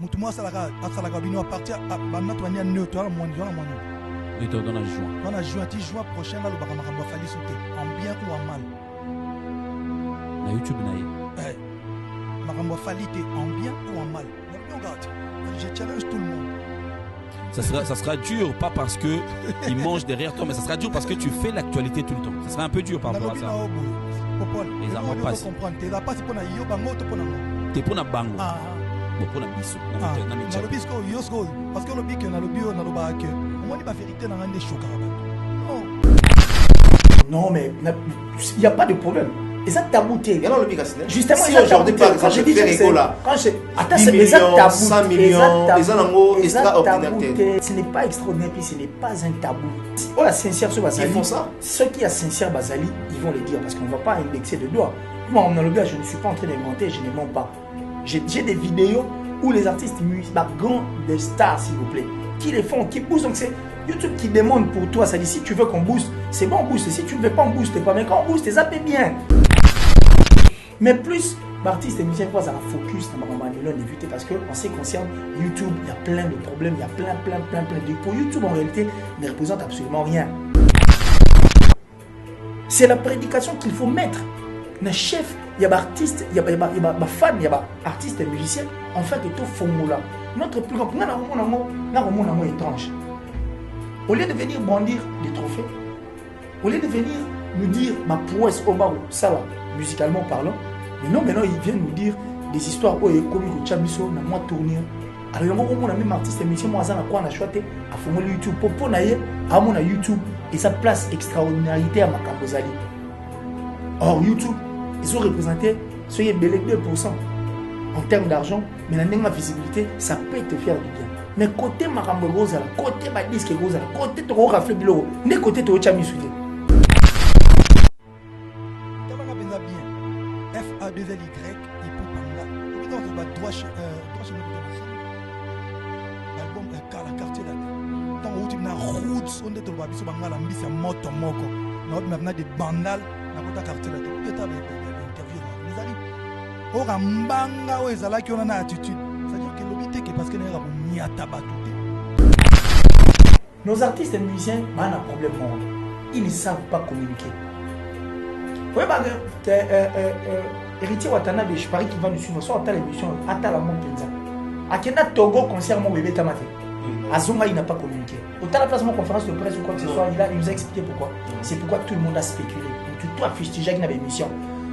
Mutumwa asalaka bino à partir banda to ania neutre la mois juin. Et tu donnes juin. Dans la juin prochain là le bakamakambo fali sauter en bien ou en mal. Na YouTube na ye. Makambo fali te en bien ou en mal. Regarde, je challenge tout le monde. Ça sera dur, pas parce que il mange derrière toi, mais ça sera dur parce que tu fais l'actualité tout le temps. Ça sera un peu dur par rapport à ça. Les amants passent. Tu n'as pas pour na yo bango to pour na. T'es pour na bango. Pour na biso. Na mi le bisco yosgo parce que le bic na le bio na le bac. On dit pas vérité dans un des chocs. Non mais il y a pas de problème. Et ça tabouté. Justement, si aujourd'hui quand je fais rigolo là, quand je attends, 10 millions, 100 millions, les animaux extraordinaires. Ce n'est pas extraordinaire, puis ce n'est pas un tabou. Oh la sincère sur Bazali. Ils font ça. Ceux qui a sincère Bazali, ils vont le dire parce qu'on ne va pas indexer de doigts. Moi, on a le gars, je ne suis pas en train d'inventer, je ne mens pas. J'ai des vidéos où les artistes grands des stars, s'il vous plaît, qui les font, qui boostent. Donc c'est YouTube qui demande pour toi, ça dit si tu veux qu'on booste, c'est bon on booste. Si tu ne veux pas on booste pas, mais quand on booste, ça paie bien. Mais plus l'artiste et musicien quoi ça va focus on éviter parce que en ce qui concerne YouTube, il y a plein de problèmes, il y a plein de pour YouTube en réalité ne représente absolument rien. C'est la prédication qu'il faut mettre. Le chef, il y a artiste, il y a fan, il y a artiste et musicien en fait de tout formula. Notre plus grand on étrange. Au lieu de venir brandir des trophées, au lieu de venir nous dire ma prouesse au bas ça va musicalement parlant. Maintenant, ils viennent nous dire des histoires où il y a comme le Chamiso, na moi tourner. Alors, on a même artiste et musicien, moi, ça n'a quoi, on a choisi à faire YouTube. Pour naïe, à mon YouTube, et sa place extraordinarité à ma Makambozali. Or, YouTube, ils ont représenté ce qui est belé 2% en termes d'argent, mais la visibilité, ça peut te faire du bien. Mais côté Makambo Rosala, côté ma disque Rosala, côté Toro Rafle Bilo, ne côté Toro Chamiso. F-A-2-L-Y, il peut pas là. Et puis donc, droit chez l'album la quartier là. Tant où tu n'as route, on est au Babiso Bangala, mais c'est moto moko. On a maintenant des bandales, dans la quartier là. Tu peux l'interview. Les amis, au Rambanga, où ils ont qui ont une attitude. C'est-à-dire que l'obité, parce que nous avons mis à tabac. Nos artistes et musiciens ont un problème. Ils ne savent pas communiquer. Vous voyez, Héritier Watanabe, je parie qu'il va nous suivre soit à l'émission, à la Montenza. À Kenda Togo, concert mon bébé Tamate. Azonga, il n'a pas communiqué. Autant la place de mon conférence de presse ou quoi que ce soit, il nous a expliqué pourquoi. C'est pourquoi tout le monde a spéculé. Donc, toi, Fustigé, il y a une émission.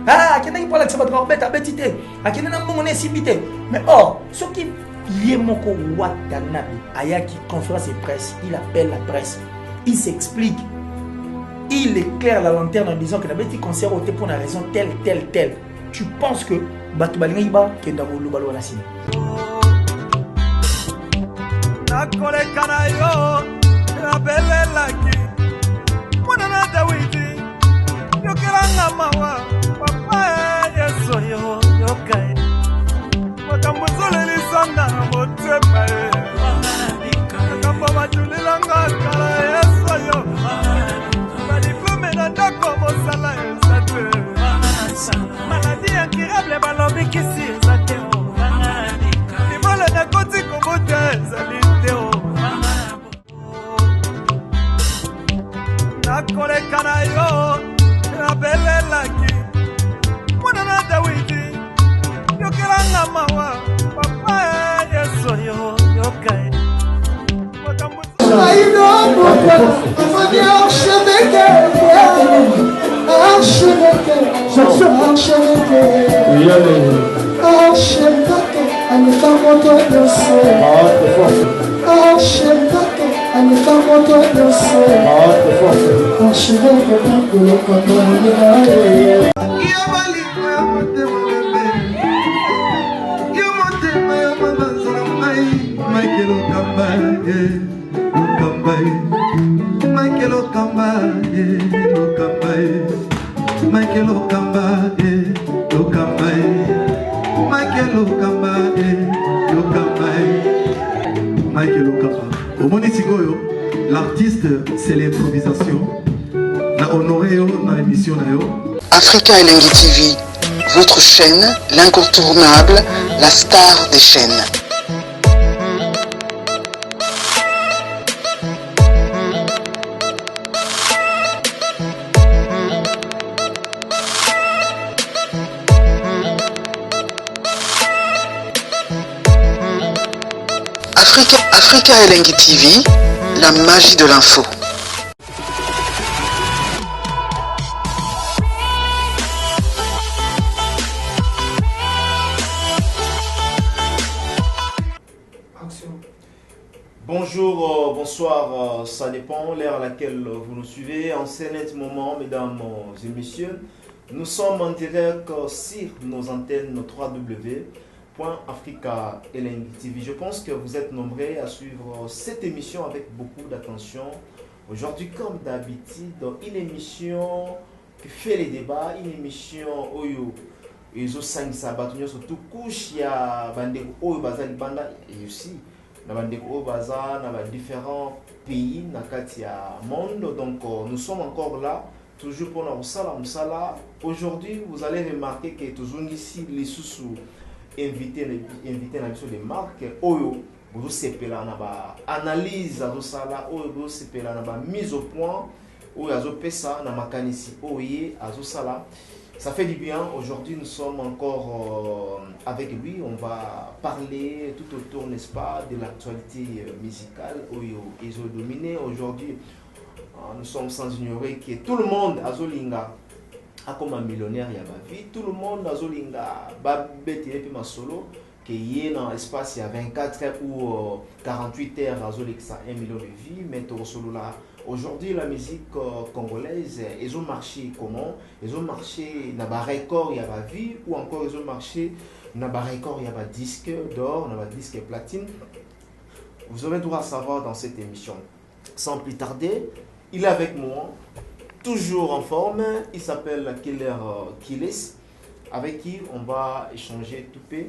Ah, Kenda, il parle de ça, va bête à bêtité. À Kenda, on est cibité. Mais or, ce qui est mon Watanabe, Ayaki, conférence de presse, il appelle la presse, il s'explique. Il éclaire la lanterne en disant que la bête concert au pour une raison telle. Tu penses que Batubalinga Kenda Lubalo la signe. Maladie incurable, balobi qui s'y zateo. Les mots de côté comme hôtel, zaliteo. Nakole kanayo, la belle laki. Mwana Dawidi, yokelanga mawa, papa yesoyo, yokai. L'artiste, c'est l'improvisation. La honoré dans l'émission. Africa Elengi TV, votre chaîne, l'incontournable, la star des chaînes. Africa Elengi TV, la magie de l'info. Bonjour, bonsoir, ça dépend l'heure à laquelle vous nous suivez. En ce net moment, mesdames et messieurs, nous sommes en direct sur nos antennes www.africa Elengi TV. Je pense que vous êtes nombreux à suivre cette émission avec beaucoup d'attention. Aujourd'hui, comme d'habitude, une émission qui fait les débats, une émission Oyo. Ils ont 5 sabbats, surtout couche, il y a Oyo Bazali Banda et aussi. Dans différents pays dans monde. Donc nous sommes encore là, toujours pour nous salam. Aujourd'hui, vous allez remarquer que toujours ici, les sous invités des marques, Oyo, vous savez, analyse, vous savez, mise au point, Oyo, ça, na makanisi, Oye, Azosala. Ça fait du bien. Aujourd'hui, nous sommes encore avec lui. On va parler tout autour, n'est-ce pas, de l'actualité musicale. Ils ont dominé. Aujourd'hui, nous sommes sans ignorer que tout le monde a Zolinga. Comme un millionnaire, il y a ma vie. Tout le monde a Zolinga. Babette et ma solo. Qui est dans l'espace, il y a 24 heures ou 48 heures à Zolinga, 1 million de vies. Mais tout solo là. Aujourd'hui, la musique congolaise, ils ont marché comment? Ils ont marché dans les records, il y a la vie, ou encore ils ont marché dans les records, il y a le disque d'or, dans le disque platine. Vous aurez droit à savoir dans cette émission. Sans plus tarder, il est avec moi, toujours en forme. Il s'appelle Killer Kiles, avec qui on va échanger tout peu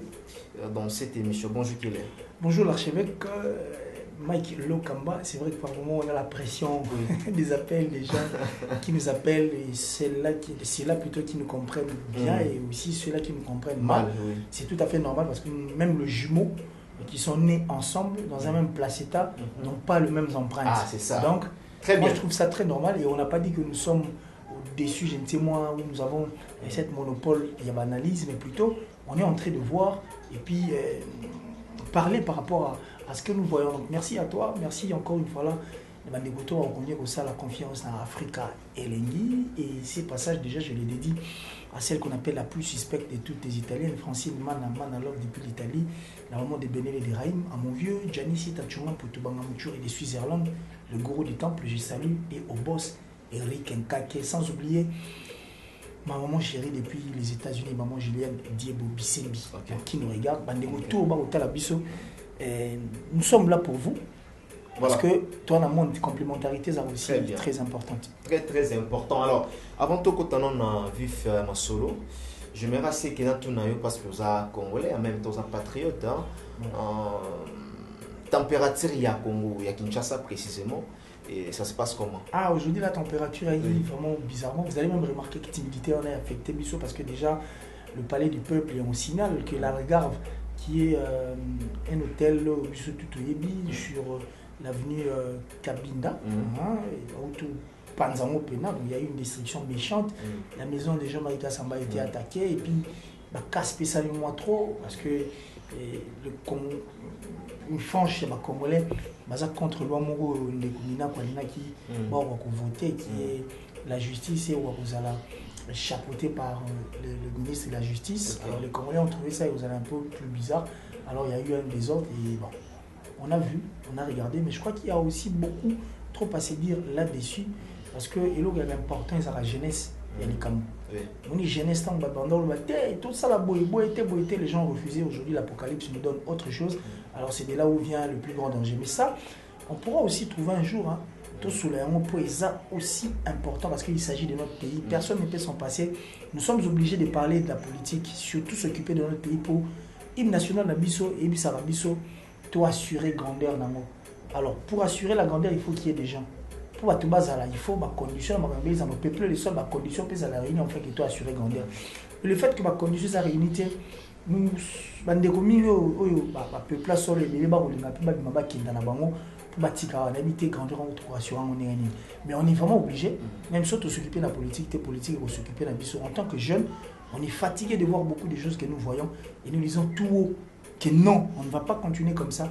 dans cette émission. Bonjour Killer. Bonjour l'archevêque. Mike Lokamba, c'est vrai que par moment on a la pression des appels des gens qui nous appellent et c'est là plutôt qui nous comprennent bien et aussi ceux-là qui nous comprennent mal. C'est tout à fait normal parce que même les jumeaux qui sont nés ensemble dans un même placenta n'ont pas les mêmes empreintes. Ah, c'est ça. Donc, très moi bien. je trouve ça très normal et on n'a pas dit que nous sommes au-dessus, je ne sais moi, où nous avons cette monopole, il y a l'analyse, mais plutôt on est en train de voir et puis parler par rapport à ce que nous voyons. Donc, merci à toi, merci encore une fois là. On connaît aussi la confiance dans Africa Elengi et ces passages déjà je les dédie à celle qu'on appelle la plus suspecte de toutes les Italiennes, Francine Manalov depuis l'Italie, la maman de Benel et de Raïm, à mon vieux Gianni Tachuma Potobanga Mouture et de Switzerland, le gourou du temple, je salue, et au boss Eric Nkake, sans oublier ma maman chérie depuis les États-Unis, maman Julienne Diebo Bisembi, qui nous regarde, nous sommes là pour vous. Parce que toi, la complémentarité, c'est aussi très importante. Très, très important. Alors, avant tout, quand on a vu ma solo, je me rassure que tout parce que vous êtes congolais, en même temps, vous êtes patriote. Température, il y a Congo, il y a Kinshasa précisément. Et ça se passe comment? Ah, aujourd'hui, la température est vraiment bizarrement. Vous allez même remarquer que timidité, on est affecté, parce que déjà, le palais du peuple, on signale que la Regarve, qui est un hôtel sur l'avenue Kabinda, Panzango Pena, il y a eu une destruction méchante. La maison de Jean-Marie Kassamba a été attaquée et puis casse spécialement trop parce que une fanche chez les Congolais contre loi Moro qui va voter, qui est la justice et vous allez chapeauté par le ministre de la Justice. Alors les Congolais ont trouvé ça et vous allez un peu plus bizarre. Alors il y a eu un désordre et bon, on a vu, on a regardé, mais je crois qu'il y a aussi beaucoup trop à se dire là-dessus parce que il y a l'important c'est la jeunesse. Il y a les camons. On est jeunesse tant tout ça la boité, les gens refusaient. Aujourd'hui l'apocalypse nous donne autre chose. Alors c'est de là où vient le plus grand danger. Mais ça, on pourra aussi trouver un jour. Tout sous les aussi important parce qu'il s'agit de notre pays. Personne ne peut s'en passer. Nous sommes obligés de parler de la politique, surtout s'occuper de notre pays pour l'hymne national Nabiso et Bisarabiso, tout assurer grandeur. Alors, pour assurer la grandeur, il faut qu'il y ait des gens. Pour tout bas, il faut ma condition, ma peuple, les seules conditions pour la réunion, en fait, que tout assurer grandeur. Le fait que ma condition, sa réunité, nous, peuple, sur les débats, mais on est vraiment obligé, même si on s'occuper de la politique, on s'occuper de la vie. En tant que jeune, on est fatigué de voir beaucoup de choses que nous voyons et nous disons tout haut que non, on ne va pas continuer comme ça.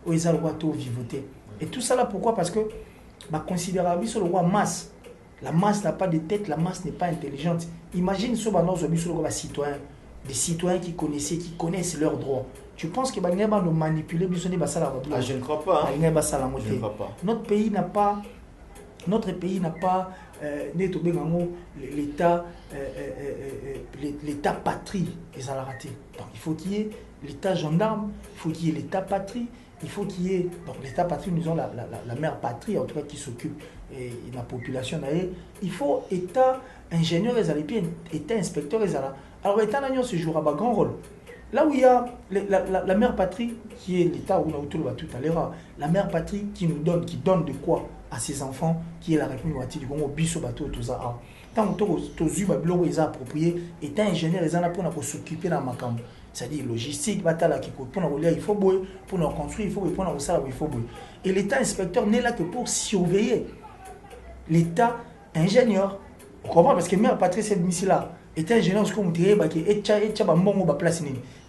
où ils ont le roi tout vivoter. Et tout ça là, pourquoi? Parce que considérable sur le roi masse. La masse n'a pas de tête, la masse n'est pas intelligente. Imagine ce citoyen, des citoyens qui connaissent leurs droits. Tu penses que nous manipuler je ne crois pas. Je ne crois pas. Notre pays n'a pas l'état patrie. Donc il faut qu'il y ait l'état gendarme, il faut qu'il y ait l'état patrie. Il faut qu'il y ait, donc l'état patrie, nous avons la mère patrie, en tout cas qui s'occupe de la population. Il faut état ingénieur, et puis état inspecteur. Alors l'état ingénieur se jouera un grand rôle. Là où il y a la mère patrie, qui est l'état où on a tout à l'heure, la mère patrie qui donne de quoi à ses enfants, qui est la République du Congo, biso bateau, tout ça. Tant que tu as approprié, état ingénieur, ils en ont pour s'occuper dans ma camp. C'est-à-dire logistique, il faut pour construire, il faut pour il faut. Et l'état inspecteur n'est là que pour surveiller l'état ingénieur. Vous comprenez? Parce que mère patrie c'est ici là. L'état ingénieur, c'est comme dire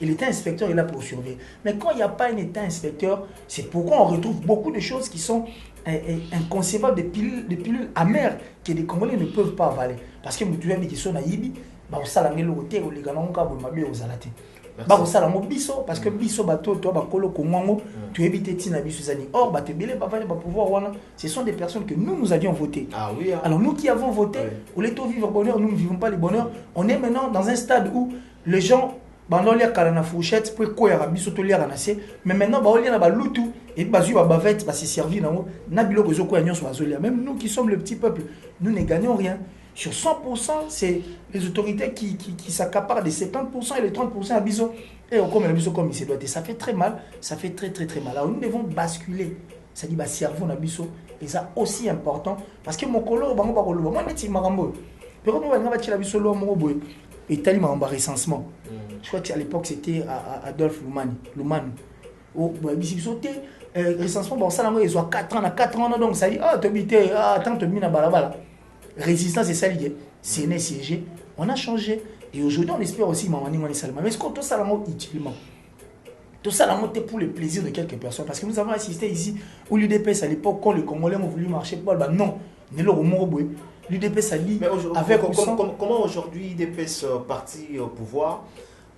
et l'état inspecteur est là pour surveiller. Mais quand il n'y a pas un état inspecteur, c'est pourquoi on retrouve beaucoup de choses qui sont inconcevables, des pilules amères que les Congolais ne peuvent pas avaler. Parce que nous avons dit qu'ils sont naïbs, parce que biso bato to bakolo kongo tu éviter tina biso zani or bato belé ba pouvoir wana ce sont des personnes que nous avions voté. Ah oui. Hein. Alors nous qui avons voté au lieu de vivre bonheur, nous ne vivons pas le bonheur. On est maintenant dans un stade où les gens bandon lia kalana fourchette pour quoi ya biso to lia ranase mais maintenant ba olia na ba lutu et ba zui ba bavette ba se servir na biloko zo ko ya nyonso bazolia. Même nous qui sommes le petit peuple, nous ne gagnons rien. Sur 100%, c'est les autorités qui s'accaparent des 70% et les 30% à Biso. Et comme la Biso comme il se doit. Ça fait très mal, ça fait très très très mal. Alors nous devons basculer. Ça dit, cerveau na Biso. Et ça aussi important. Parce que mon colo, moi, je suis marambo. Mais quand on va la Biso, et tali m'a recensement. Je crois qu'à l'époque, c'était Adolphe Lumani. Au Biso, recensement, bon, ça, ils ont 4 ans, donc ça dit, attends, tu mis na balabala. Résistance et salier, c'est siégé, on a changé et aujourd'hui on espère aussi Mamani Mani Salma. Mais est-ce que tout ça utilement? Tout ça pour le plaisir de quelques personnes parce que nous avons assisté ici où l'UDPS à l'époque quand les Congolais ont voulu marcher pour non, l'UDPS a dit avec comment aujourd'hui l'UDPS parti au pouvoir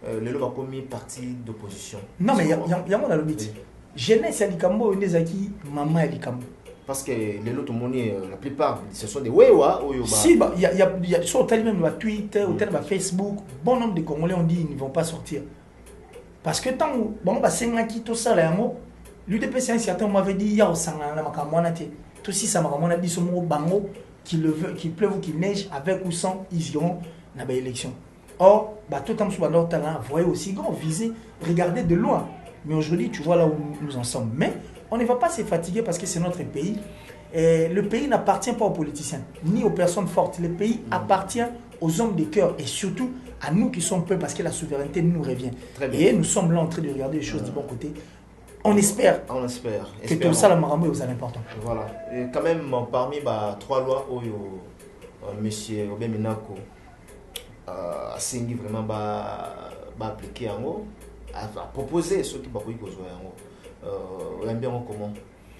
le lot a commis parti d'opposition. Non mais il y a mon alobiti. Jeunesse Alikambo Ndezaki maman Alikambo. Parce que les autres monnaies, la plupart, ce sont des Wewa. Si, il y a sur même Twitter, ou Facebook, bon nombre de Congolais ont dit qu'ils ne vont pas sortir. Parce que tant que tout ça, l'UDPS, un certain m'avait dit, il y a tout si ça m'a dit ce mot bango, qu'il pleuve ou qu'il neige, avec ou sans, ils iront dans l'élection. Or, tout le temps, voyez aussi grand, viser, regardez de loin. Mais aujourd'hui, tu vois là où nous en sommes. Mais on ne va pas se fatiguer parce que c'est notre pays. Et le pays n'appartient pas aux politiciens, ni aux personnes fortes. Le pays appartient aux hommes de cœur et surtout à nous qui sommes peu parce que la souveraineté nous revient. Et nous sommes là en train de regarder les choses du bon côté. On espère que tout ça, la marambo est important. Voilà. Et quand même, parmi 3 lois, M. Obeminako a signé vraiment appliquer en haut, a proposé ce qui va vous bien comment.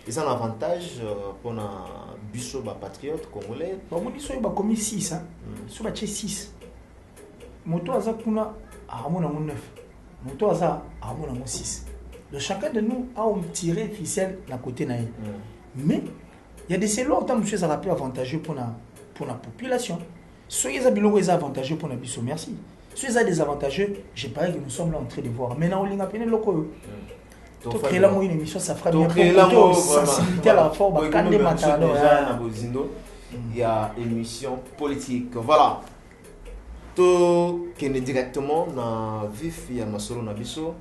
Et c'est un avantage pour un biso patriote congolais. Bon, on dit que commis 6, hein. Sur 6. Moto aza kuna a 9. Moto aza a 6. Donc chacun de nous a tiré ficelle d'un côté naïf. Mais il y a des cellules autant monsieur ça plus avantageux pour la population. Soyez les avantageux pour la biso merci. Soyez des avantageux, j'ai parlé que nous sommes là en train de voir. Maintenant on l'a appelé loco. Donc créer là une émission ça fera bien pour sensibilité à la forme quand il y a une émission politique. Voilà. Tout qui est directement dans vif il y a Masolo Nabiso.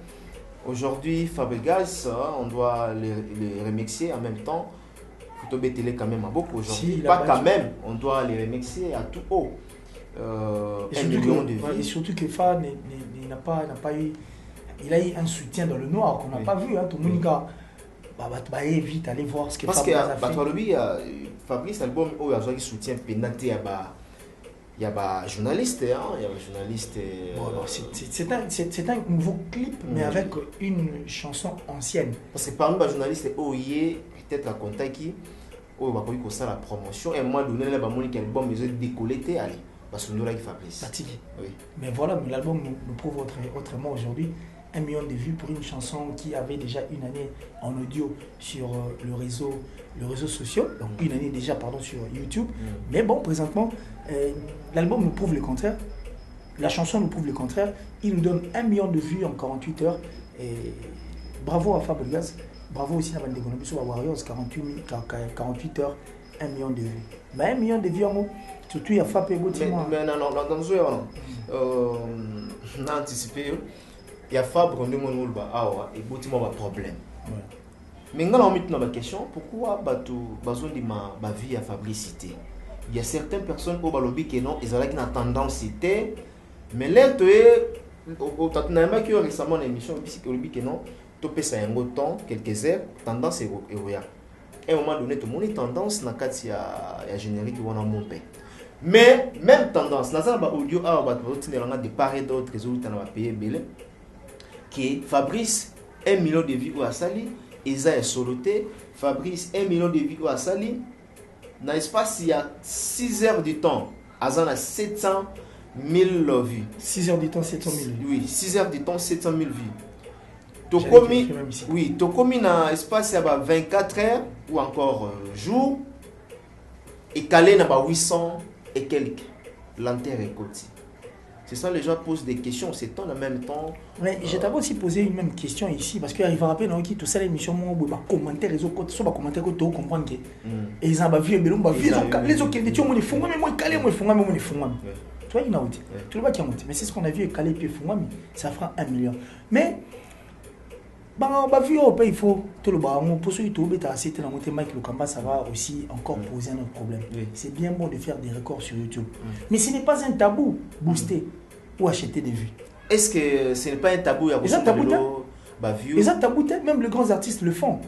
Aujourd'hui Fabregas, on doit les remixer en même temps. Photo Télé quand même a beaucoup aujourd'hui. Pas quand même, on doit les remixer à tout haut. 1 million de vues. Et surtout que Fa n'a pas eu. Il a eu un soutien dans le noir qu'on n'a pas vu. Tout le monde va vite aller voir ce que Fabrice a fait. Parce que Fabrice album où il a soutien pénaté à il y a des journalistes, hein, il y a des journalistes. C'est un nouveau clip, mais avec une chanson ancienne. Parce que parmi les journalistes, peut-être à contact qui, on va faire la promotion, et à un moment donné, l'album ils ont décollé, allez, parce que nous là, il Fabrice. Oui. Mais voilà, l'album nous prouve autrement aujourd'hui. 1 million de vues pour une chanson qui avait déjà une année en audio sur le réseau social, donc une année déjà sur YouTube. Mais bon, présentement, l'album nous prouve le contraire, la chanson nous prouve le contraire. Il nous donne 1 million de vues en 48 heures. Et bravo à Fabregas, bravo aussi à Bandegonobi sur Warriors, 48 heures, 1 million de vues. Mais 1 million de vues en surtout il y a Fab et Gauthier. Mais non, on a anticipé. Il y a Fabre, nous avons et Gauthier a un problème. Mais nous avons une question, pourquoi besoin de ma vie à Fabricité? Il y a certaines personnes au Balobi qui non, ils ont une tendance, mais là, tu es récemment une émission qui non, tu peux ça un temps, quelques heures, tendance est rien. À un moment donné, tout le monde est tendance, dans il y a générique qui vont en monter. Mais même tendance, dans le audio, de part et d'autre, les autres ont payé belé. Qui Fabrice 1 million de vues à Sali, Isa est soloté, Fabrice 1 million de vues à Sali, dans l'espace il y a 6 heures du temps, Azan a 700 000 vues. 6 heures du temps, 700 000 vues. Oui, 6 heures du temps, 700 000 vues. Tokomi dans l'espace il y a 24 heures ou encore jour, et calé dans 800 et quelques lanternes et côtés. C'est ça, les gens posent des questions, c'est en même temps. Mais je t'avais aussi posé une même question ici, parce qu'il va rappeler qui tout ça l'émission, moi, commentaire, les autres, soit commentaire que tu comprends que. Et ils ont vu, les autres qui étaient les fonds, mais moi, calé, moi, fonds, moi, les fonds. Tu vois, il y a tout le monde qui a monté. Mais c'est ce qu'on a vu, calé, puis fonds, mais ça fera 1 million. Mais, on va voir, il faut tout le baron, pour ceux qui ont été dans le Mike Lukamba, ça va aussi encore poser un autre problème. C'est bien bon de faire des records sur YouTube. Mais ce n'est pas un tabou, booster ou acheter des vues. Est-ce que ce n'est pas un tabou à Les tabou, même les grands artistes le font.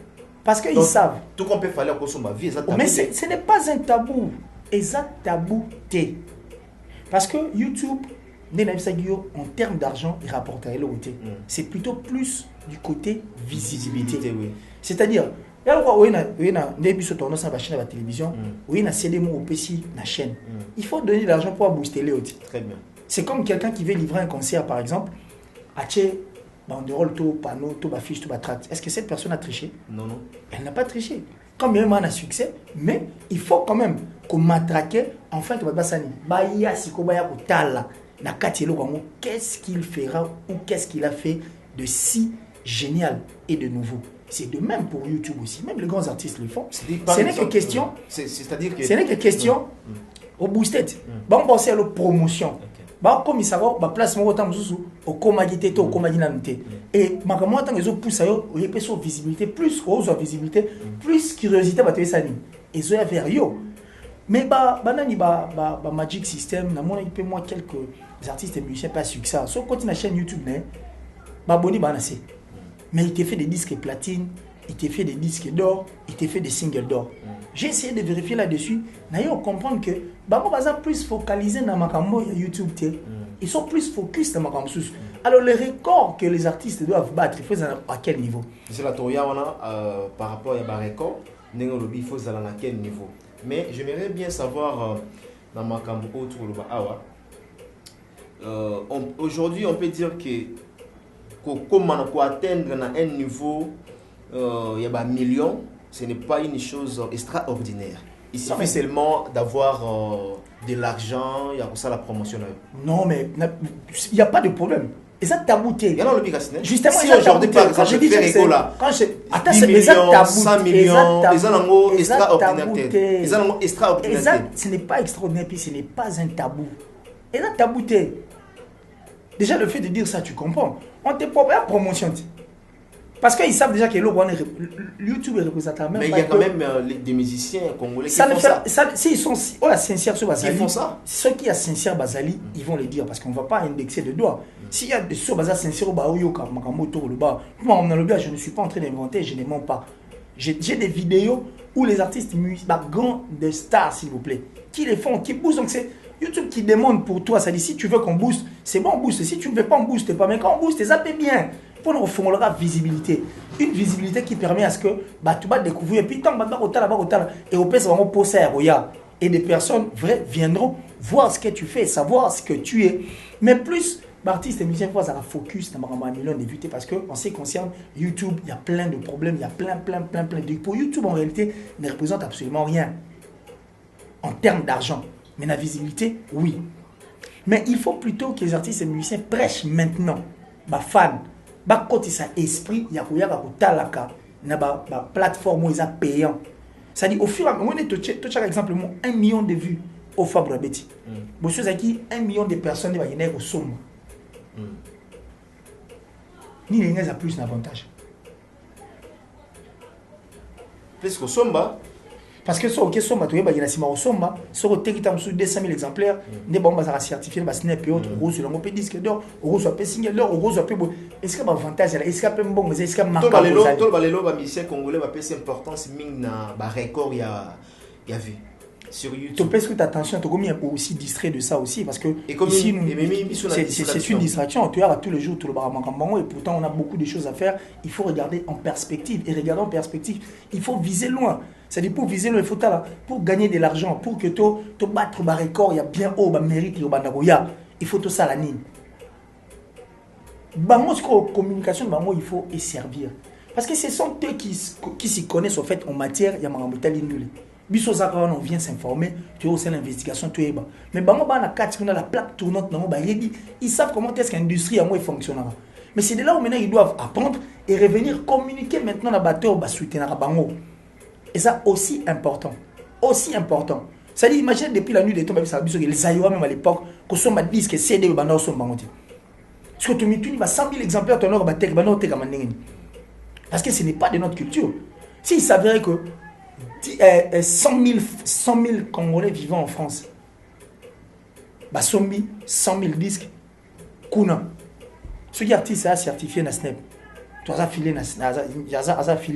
Parce qu'ils savent. Tout qu'on peut faire pour son vie, mais ce n'est pas un tabou. Tabou. Parce que YouTube, en termes d'argent, il rapporte à l'autre. C'est plutôt plus du côté visibilité. C'est-à-dire, il y a la télévision, il y a la chaîne. Il faut donner de l'argent pour booster les autres. Très bien. C'est comme quelqu'un qui veut livrer un concert, par exemple, acheter banderole, tout panneau, tout affiche, tout tract. Est-ce que cette personne a triché? Non. Elle n'a pas triché. Comme même on a succès, mais il faut quand même qu'on matraque, enfin, que qu'est-ce qu'il fera ou qu'est-ce qu'il a fait de si génial et de nouveau. C'est de même pour YouTube aussi. Même les grands artistes le font. Ce n'est que question. C'est-à-dire que. Ce n'est que question au boosted. Bon, penser à la promotion. Bah comme il savoir bah place mon temps au comagité au comaginalité et ma comment tant les autres poussent à eux il peut sur visibilité plus aux visibilité plus curiosité bah tu ça ni et ça vers yo mais nani Magic System na mon il moi quelques artistes et musiciens pas succès sur côté la chaîne YouTube né bah boni bah c'est mais il te fait des disques platine, il te fait des disques d'or, il te fait des singles d'or. J'ai essayé de vérifier là-dessus. D'ailleurs, comprendre que bah moi plus focalisé dans ma YouTube, ils sont plus focus dans ma Alors les records que les artistes doivent battre, il faut à quel niveau? C'est la Toya par rapport à un record, il faut à quel niveau. Mais j'aimerais bien savoir dans ma cambo autour le Awa. Aujourd'hui, on peut dire que comment on peut atteindre un niveau, il y a 1 million. Ce n'est pas une chose extraordinaire. Il suffit seulement d'avoir de l'argent, il y a pour ça la promotion. Non, mais il n'y a pas de problème. Et ça tabouté. Il y a dans le Picasso. Justement, si aujourd'hui, par exemple, je fais l'école là, 10 millions, 100 millions, ils ont un extraordinaire. Ce n'est pas extraordinaire, puis ce n'est pas un tabou. Et ça tabouté. Déjà, le fait de dire ça, tu comprends. On te propose la promotion. Parce qu'ils savent déjà que YouTube est représentant. Mais il y a quand même des musiciens congolais qui font ça. S'ils sont sincères sur Bazali, ils font ça. Ceux qui sont sincères Bazali, ils vont le dire parce qu'on ne va pas indexer de doigts. S'il y a des choses sincères au Baoyoka, je ne suis pas en train d'inventer, je ne mens pas. J'ai des vidéos où les artistes grands des stars, s'il vous plaît, qui les font, qui bougent. Donc YouTube qui demande pour toi, ça dit si tu veux qu'on booste, c'est bon, on booste. Si tu ne veux pas, on booste pas. Mais quand on booste, ça paie bien. Pour nous faire la visibilité. Une visibilité qui permet à ce que tu vas découvrir. Et puis, tant et au PS, on va poser à Roya. Et des personnes vraies viendront voir ce que tu fais, savoir ce que tu es. Mais plus, artistes et musiciens, ça va focus dans un million d'évités parce qu'en ce qui concerne YouTube, il y a plein de problèmes, il y a plein de... Pour YouTube, en réalité, ne représente absolument rien en termes d'argent. Mais la visibilité, oui. Mais il faut plutôt que les artistes et musiciens prêchent maintenant. Fans. Quand ils ont esprit, il y a une plateforme où ils sont payants. C'est-à-dire, au fur et à mesure, chaque exemple, 1 million de vues au Fabre Betty. Vous savez qui 1 million de personnes qui vont au somme. Ni les gens ont plus d'avantage. Plus qu'au Somba. Parce que ça, ok, Somba, tu vois, il y a au Somba, sur le territoire de 200 000 exemplaires, des bombes à certifier, le Snap et autres, rose, le mot disque d'or, rose, un single d'or, rose, un peu. Est-ce qu'il y a un avantage? Est-ce qu'il y a un bon, est-ce qu'il y a un marqueur? Tout le musicien congolais va passer importance, mine na record, il y a vu. Sur YouTube. Tu penses que ta attention, tu es aussi distrait de ça aussi parce que ici, c'est une distraction. Tu as tous les jours tout le baramakambongo et pourtant on a beaucoup de choses à faire. Il faut regarder en perspective et regarder en perspective, il faut viser loin. C'est-à-dire pour viser loin, il faut pour gagner de l'argent, pour que tu battre le record, il y a bien haut, mérite, il faut tout ça la ligne. Communication, il faut y servir. Parce que ce sont eux qui s'y connaissent en fait en matière, il y a on vient s'informer, tu as aussi l'investigation, tu es bas. Mais la plaque tournante, ils savent comment est-ce qu'une industrie fonctionnera. Mais c'est de là où maintenant ils doivent apprendre et revenir communiquer maintenant la bateau soutenir bango. Et ça aussi important. Aussi important. Ça dit, imagine depuis la nuit des temps, les Aïwa même à l'époque, que son disque CD au bandar son bangoté. Parce que tu mets 100 000 exemplaires ton or parce que ce n'est pas de notre culture. S'il s'avérait que 100 000 Congolais vivant en France. 100 000 disques. Kuna. Ce qui artiste a certifié na Snap. Tu as filé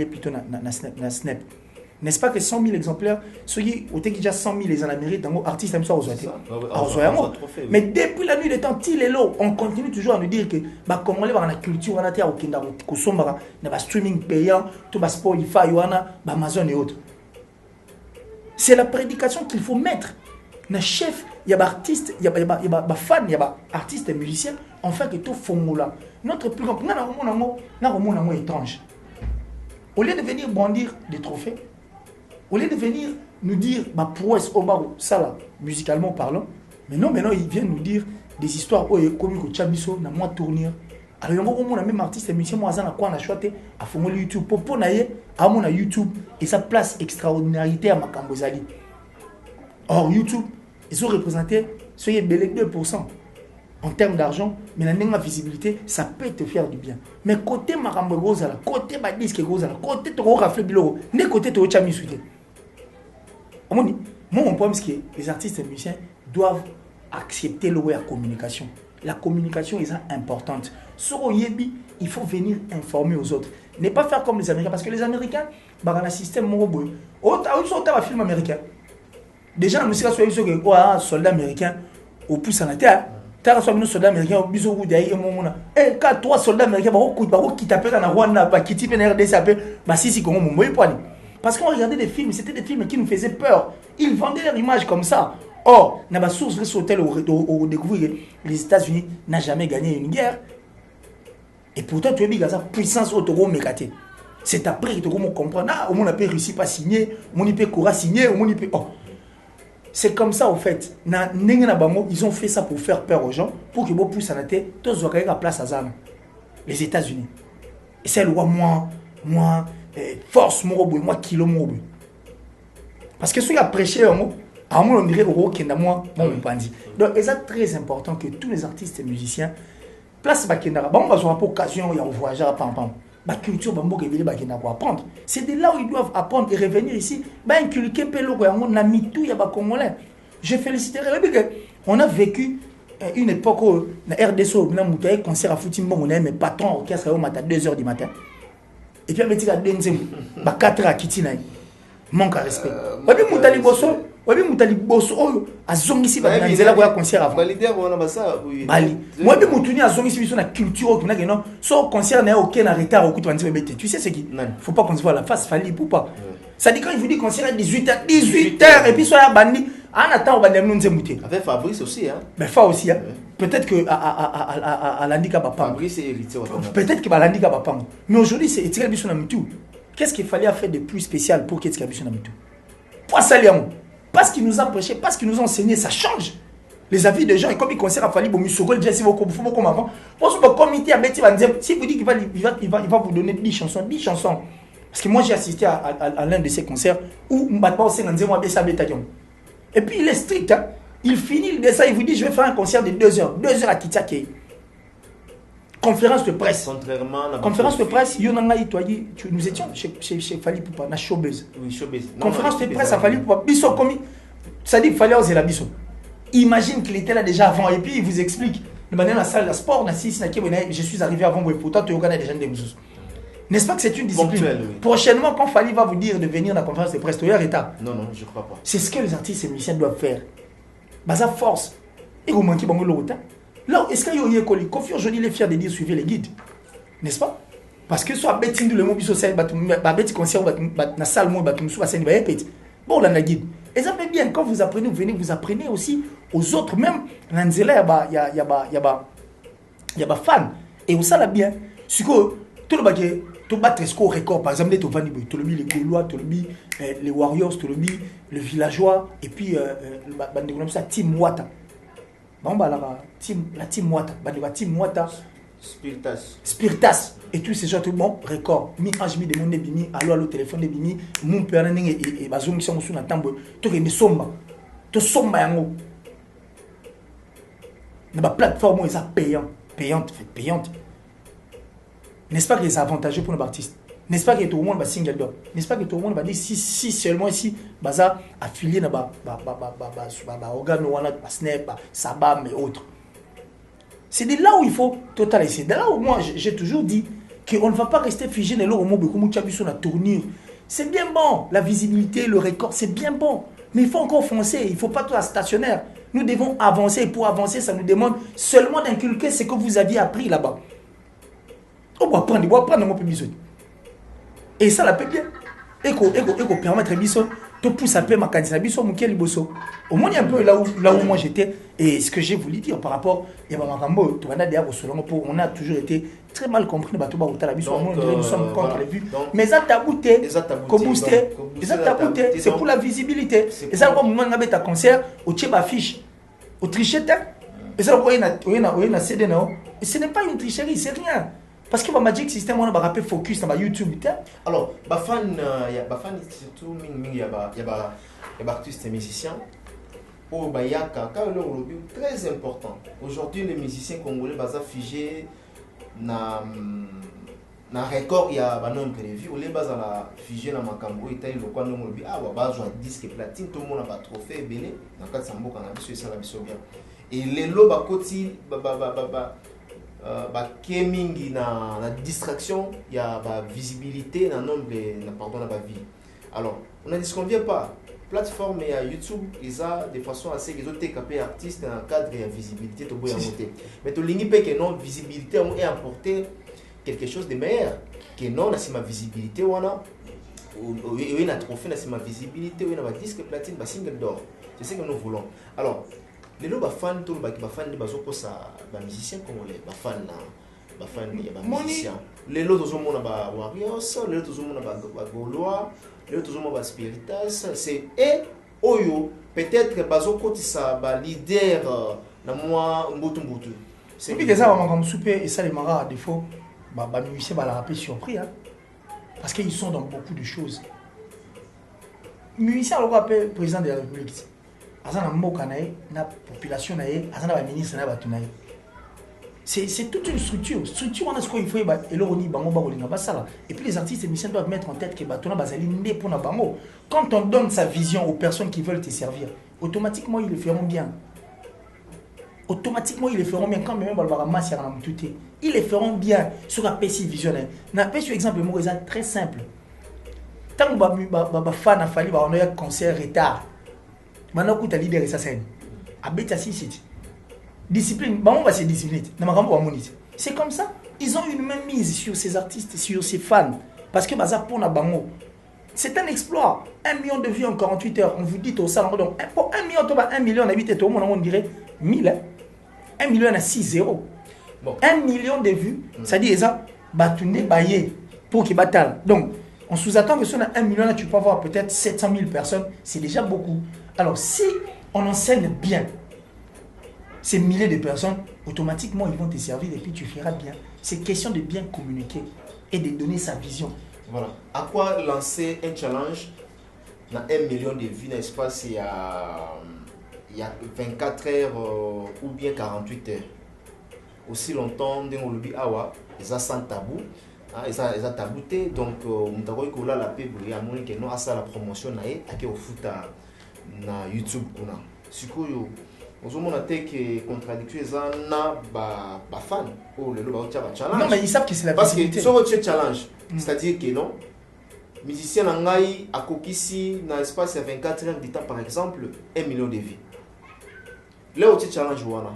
plutôt na Snap. N'est-ce pas que 100 000 exemplaires, ceux qui ont déjà 100 000 les en Amérique, dans artistes aiment ça aux mais depuis la nuit des temps, on continue toujours à nous dire que Congolais dans la culture, on a été au streaming payant, tout Spotify, Amazon et autres. C'est la prédication qu'il faut mettre. Le chef, il y a des artistes, il y a des fans, il y a des artistes et musiciens, enfin que tout là. Notre plus grand, on est étrange. Au lieu de venir brandir des trophées, au lieu de venir nous dire prouesse au bar, ça là, musicalement parlant, mais non, maintenant ils viennent nous dire des histoires où il y a comme Chabiso, dans moi tournir. Alors, on a même artiste et musicien, moi, on a choisi à faire YouTube. Pour à YouTube, et sa place extraordinarité à Makambozali. Or, YouTube, ils ont représenté ce qui est belé 2% en termes d'argent, mais la visibilité, ça peut te faire du bien. Mais côté Makambo Gozala, côté Badisque Gozala, côté Toro Rafle Biloro, ne côté Toro Chami Suite. Moi, mon problème, c'est que les artistes et musiciens doivent accepter la communication. La communication est importante. Sur Yebi, il faut venir informer aux autres. Ne pas faire comme les Américains. Parce que les Américains, dans un système moroboy. Un film américain. Déjà, la musique, c'est un soldat américain au pouce en la terre. Tu as un soldat américain au bisou derrière mon monde. Et quand 3 soldats américains qui t'appellent dans la Rwanda, qui t'appellent dans la RDC, si, comment mon moyen poignet. Parce qu'on regardait des films, c'était des films qui nous faisaient peur. Ils vendaient leur image comme ça. Or, dans la source de hôtel, on découvre que les États-Unis n'ont jamais gagné une guerre. Et pourtant, tu as dit que la puissance autour mécaté. C'est après que tu comprends. Ah, au moins, on peut réussir pas signer, on peut courir signer, on peut. Oh. C'est comme ça, en fait. Ils ont fait ça pour faire peur aux gens, pour que vous puissiez en tête, tous ont la place à Zan. Les États-Unis. Et c'est le roi, moi, force, moi, kilo, parce que ceux qui ont prêché, à moi, on dirait au Kendama, donc, c'est très important que tous les artistes et musiciens place Bakendara. On va avoir occasion, il y a un voyageur, la culture, apprendre. C'est de là où ils doivent apprendre et revenir ici. Inculquer on a mis tout, il y a Congolais. Je féliciterai. On a vécu une époque où la RDC, on a un concert à Foutimbo, on a mes patrons orchestre à 2h du matin. Et puis, on a 4h à Kitina. Manque à respect. Wabi mutali bosso oyo azongisi ba nanzela ko ya concert avant. Valider on a ça oui. Bali. Moi bi mutuni azongisi biso na culture qui na non. So concert na aucun arrêt au coup tu vas bête. Tu sais c'est qui? Faut pas qu'on se voit la face Fally Ipupa. Ça dit quand il vous dit concert à 18h et puis soit bandi en attend on va nous nzemouté. Avec Fabrice aussi hein. Mais fa aussi hein. Peut-être que à l'handicap à Fabrice est héritier. Peut-être que l'handicap à pas. Mais aujourd'hui c'est Etikal biso na mutu. Qu'est-ce qu'il fallait faire de plus spécial pour qu'Etikal biso na mutu? Pour saliamo. Parce qu'ils nous ont prêché, parce qu'ils nous ont enseigné, ça change. Les avis des gens, et comme ils concernent à Fally Bomisogol, déjà si vous comme avant, pour ce comité à Betty Van Zem, si vous dites qu'il va vous donner 10 chansons. Parce que moi j'ai assisté à l'un de ces concerts où Mbatba aussi dans Zem Bessa Betadion. Et puis il est strict, hein? Il finit le dessin, il vous dit je vais faire un concert de 2 heures. 2 heures à Titiake. Conférence de presse. Contrairement à conférence de presse, nous étions chez Fally Ipupa, na showbiz. Oui, showbiz. Conférence de presse à Fally Ipupa, biso commis. Ça dit qu'il fallait oser la biso. Imagine qu'il était là déjà avant et puis il vous explique. Le matin dans la salle de sport, je suis arrivé avant vous et pourtant tu reconnais des gens de Moussous. N'est-ce pas que c'est une discipline? Ponctuel, oui. Prochainement, quand Fally va vous dire de venir à la conférence de presse, tu es état. Non, je crois pas. C'est ce que les artistes et musiciens doivent faire. Baza force. Et vous manquez bon l'autre. Là, est-ce qu'il y a eu un Kofi aujourd'hui il est fier de dire suivez les guides, n'est-ce pas? Parce que soit bêtine le mot biso bêtine concert na salle moi batumsu ba scène ba epet. Bon là na guide. Et ça fait bien quand vous apprenez, vous apprenez aussi aux autres même nanzela y a fan et vous ça là bien. Ce que tout le bagage tout battre score record par exemple to vani boy, to le bi les Gaulois, to le bi les Warriors, to le bi le villageois et puis bande comme ça Team Wata. La team Wata, Spiritas et tous ces gens tout bon record mi ange mi demande bimi allo téléphone de bimi mon père et bazongi sont sous na tambo to ke somba yango na ba plateforme ils sont payante n'est-ce pas que c'est avantageux pour nos artistes? N'est-ce pas que tout le monde va single d'or? N'est-ce pas que tout le monde va dire si seulement ici baza affilié na organe wana snap sabam et autres. C'est de là où il faut totaliser. C'est de là où moi j'ai toujours dit qu'on ne va pas rester figé dans le moment beaucoup sur la tournure. C'est bien bon la visibilité, le record, c'est bien bon, mais il faut encore foncer, il ne faut pas tout stationnaire. Nous devons avancer et pour avancer, ça nous demande seulement d'inculquer ce que vous aviez appris là-bas. On va prendre mon public. Et ça la peut bien. Et qu'on permettre Bisson, te pousse un peu ma candidature Bisson, mon quel bosso. Au moins, il y a un peu là où moi j'étais. Et ce que j'ai voulu dire par rapport à Makambo, on a toujours été très mal compris. Nous sommes contre les vues. Mais ça t'a goûté, c'est pour la visibilité. Et ça, quand on a un concert, au tchèque affiche, au trichette, et ça, on a CD, ce n'est pas une tricherie, c'est rien. Parce que le Magic System, on a rappelé focus sur YouTube. Alors, il y a surtout il y a artistes et musiciens. Pour Bayaka, car le lobby très important. Aujourd'hui, les musiciens congolais sont figés dans record, il y a un nombre de vues. On les base à la figée dans Makambo, il y a le coin de lobby. Ah, on va jouer disque platine, tout le monde a un trophée belé. Dans le cas de Sambo, on a vu ça, la bien. Et les lobes à côté, mingi na distraction, il y a visibilité dans nombre pardon la vie. Alors, on ne disconvient pas. Plateforme et YouTube, ils ont de façon assez les autres capés artistes dans le cadre de la visibilité to boya monter. Mais to lingi pe que non visibilité on est apporté quelque chose de meilleur que non na ma visibilité wana ou na trophée na ma visibilité ou na disque platine ba single d'or. C'est ce que nous voulons. Alors les lots fans tout ba fan de bazo posa ba musicien congolais ba fan il y a ba musicien les lots tout monde ba Warriors les lots tout monde ba Gaulois les lots tout monde ba Spiritas c'est et oyo peut-être bazo kotisa ba leader na moi mbutu c'est puis que ça va comme souper et ça les maras à défaut ba musicien ba la rappeler surpris hein parce qu'ils sont dans beaucoup de choses musicien le rappelle président de la République azana mboka na ye na population na ye azana ba ministre na batu na ye c'est toute une structure on a ce qu'il faut et l'oroni bango ba kolinga basala et puis les artistes et musiciens doivent mettre en tête que batu na bazali ndé pour na bango quand on donne sa vision aux personnes qui veulent te servir automatiquement ils le feront bien quand même balbara masia na mututé ils le feront bien sur la PC visionnaire na pe sur exemple mo exemple très simple tant ba fan a fallu ba on a concert retard Maintenant, quand tu as leader et ça, c'est Abeta Sissit. Discipline, on va se discipliner. C'est comme ça. Ils ont une même mise sur ces artistes, sur ces fans. Parce que pour la bango. C'est un exploit. 1 million de vues en 48 heures. On vous dit au salon. Donc, pour 1 million, 1 million, on a 8 tout le monde, on dirait 1000. 1 million, on a 6-0. Bon. 1 million de vues, ça dit, ça, Batoundé Baye pour qu'il battale. Donc, on sous-attend que sur 1 million, là, tu peux avoir peut-être 700 000 personnes. C'est déjà beaucoup. Alors, si on enseigne bien ces milliers de personnes, automatiquement, ils vont te servir et puis tu feras bien. C'est question de bien communiquer et de donner sa vision. Voilà. À quoi lancer un challenge dans 1 million de vues dans l'espace il y a 24 heures ou bien 48 heures. Aussi longtemps, on le dit, ils ont sans tabou. Ils ont tabouté. Donc, on a la paix pour la promotion au foot na YouTube. On a que contradiction les fans. Non, mais ils savent que c'est la visibilité. Parce que sur le challenge, c'est-à-dire que non, musicien nangai a kokisi dans l'espace de 24 heures du temps, par exemple, 1 million de vues. Là où tu challenge wana.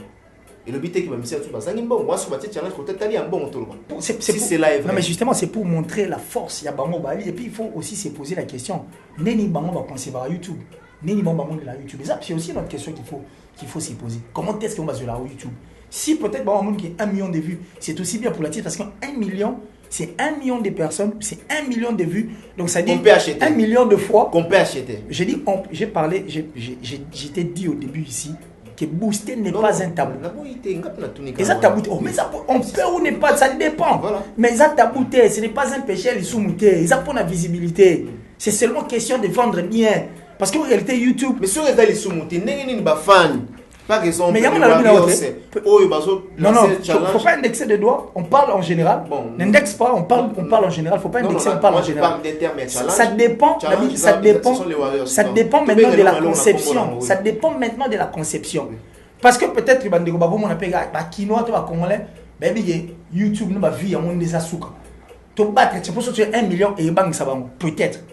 Et le but est que musicien tout bas bon, moi sur le challenge peut-être aller un bon tour. C'est live. Non mais justement, c'est pour montrer la force, il y a bango bali et puis il faut aussi se poser la question, neni bango va concevoir YouTube. Neni bango de la YouTube. C'est aussi une autre question qu'il faut se poser. Comment est-ce qu'on va sur la YouTube? Si peut-être bango qui a 1 million de vues, c'est aussi bien pour la titre parce qu'un million, c'est 1 million de personnes, c'est 1 million de vues. Donc ça dit 1 million de fois qu'on peut acheter. J'ai dit, j'ai parlé, j'étais dit au début ici que booster n'est pas un tabou. Et ça tabouté. Mais ça, on peut ou n'est pas, ça dépend. Voilà. Mais ça tabouté, ce n'est pas un péché, les sous-moutés. Ça pour la visibilité. C'est seulement question de vendre bien. Parce qu'en réalité, YouTube. Mais sur les sous-moutés, n'est pas fan. Par exemple, mais il y a mon avis non, faut pas indexer de doigts, on parle en général. Bon, n'indexe pas, on parle en général, faut pas indexer, on parle en général. Ça dépend maintenant de la conception. Ça dépend maintenant de la conception. Parce que peut-être que bandeko babo mon appelle quinoa to ba congolais, baby YouTube no ba vie en des asuka. To battre, c'est pour ça que tu as 1 million et bang ça va peut-être.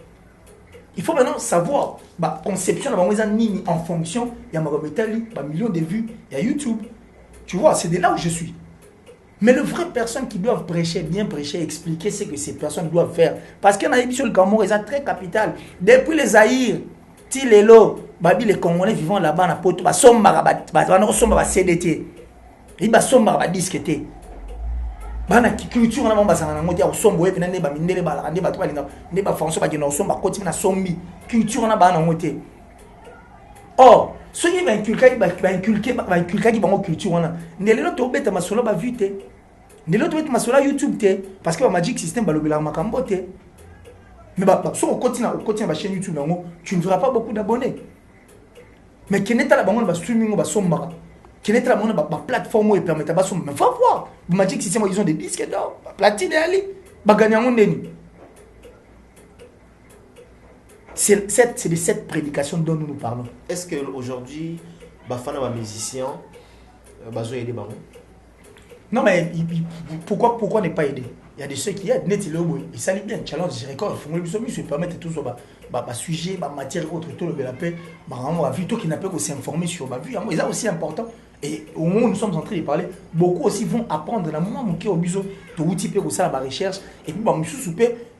Il faut maintenant savoir la conception en fonction il y a millions de vues, il y a YouTube. Tu vois, c'est de là où je suis. Mais les vraies personnes qui doivent prêcher, bien prêcher, expliquer ce que ces personnes doivent faire. Parce qu'il y a une sur le Cameroun, c'est très capital. Depuis les Zaïre, Tilelo, les Congolais vivant là-bas, na poto, somba CDT. Ils somba disqueté. Bana culture na mamba sana ngoti ya sombo epe na ndeba mindele bala ndeba to balinga ndeba fonso ba kina somba koti na sombi culture na bana ngoti. Or ceux qui va inculquer qui bango culture wana ndelo to beta masolo ba vite ndelo to beta masolo YouTube te parce que ba Magic System ba lobela makambo te. Mais so koti na ba chaîne YouTube nango tu ne verras pas beaucoup d'abonnés. Mais keneta la bango ba streaming ba somba qui n'est pas la plateforme qui permet de faire. Mais il faut voir. Magic System, ils ont des disques d'or. Platine et Ali. C'est de cette prédication dont nous parlons. Est-ce qu'aujourd'hui, les musiciens ont aidé? Non, mais pourquoi ne pas aider? Il y a des ceux qui aident. Ils s'allient bien. Challenge, record. Il faut que les permettent tout ça. Sujet, matière, autre, tout le lapin. On a vu tout qui n'a pas s'informer sur ma vie. C'est aussi important. Et au moment où nous sommes en train de parler, beaucoup aussi vont apprendre dans le moment où ils ont la recherche. Et puis, au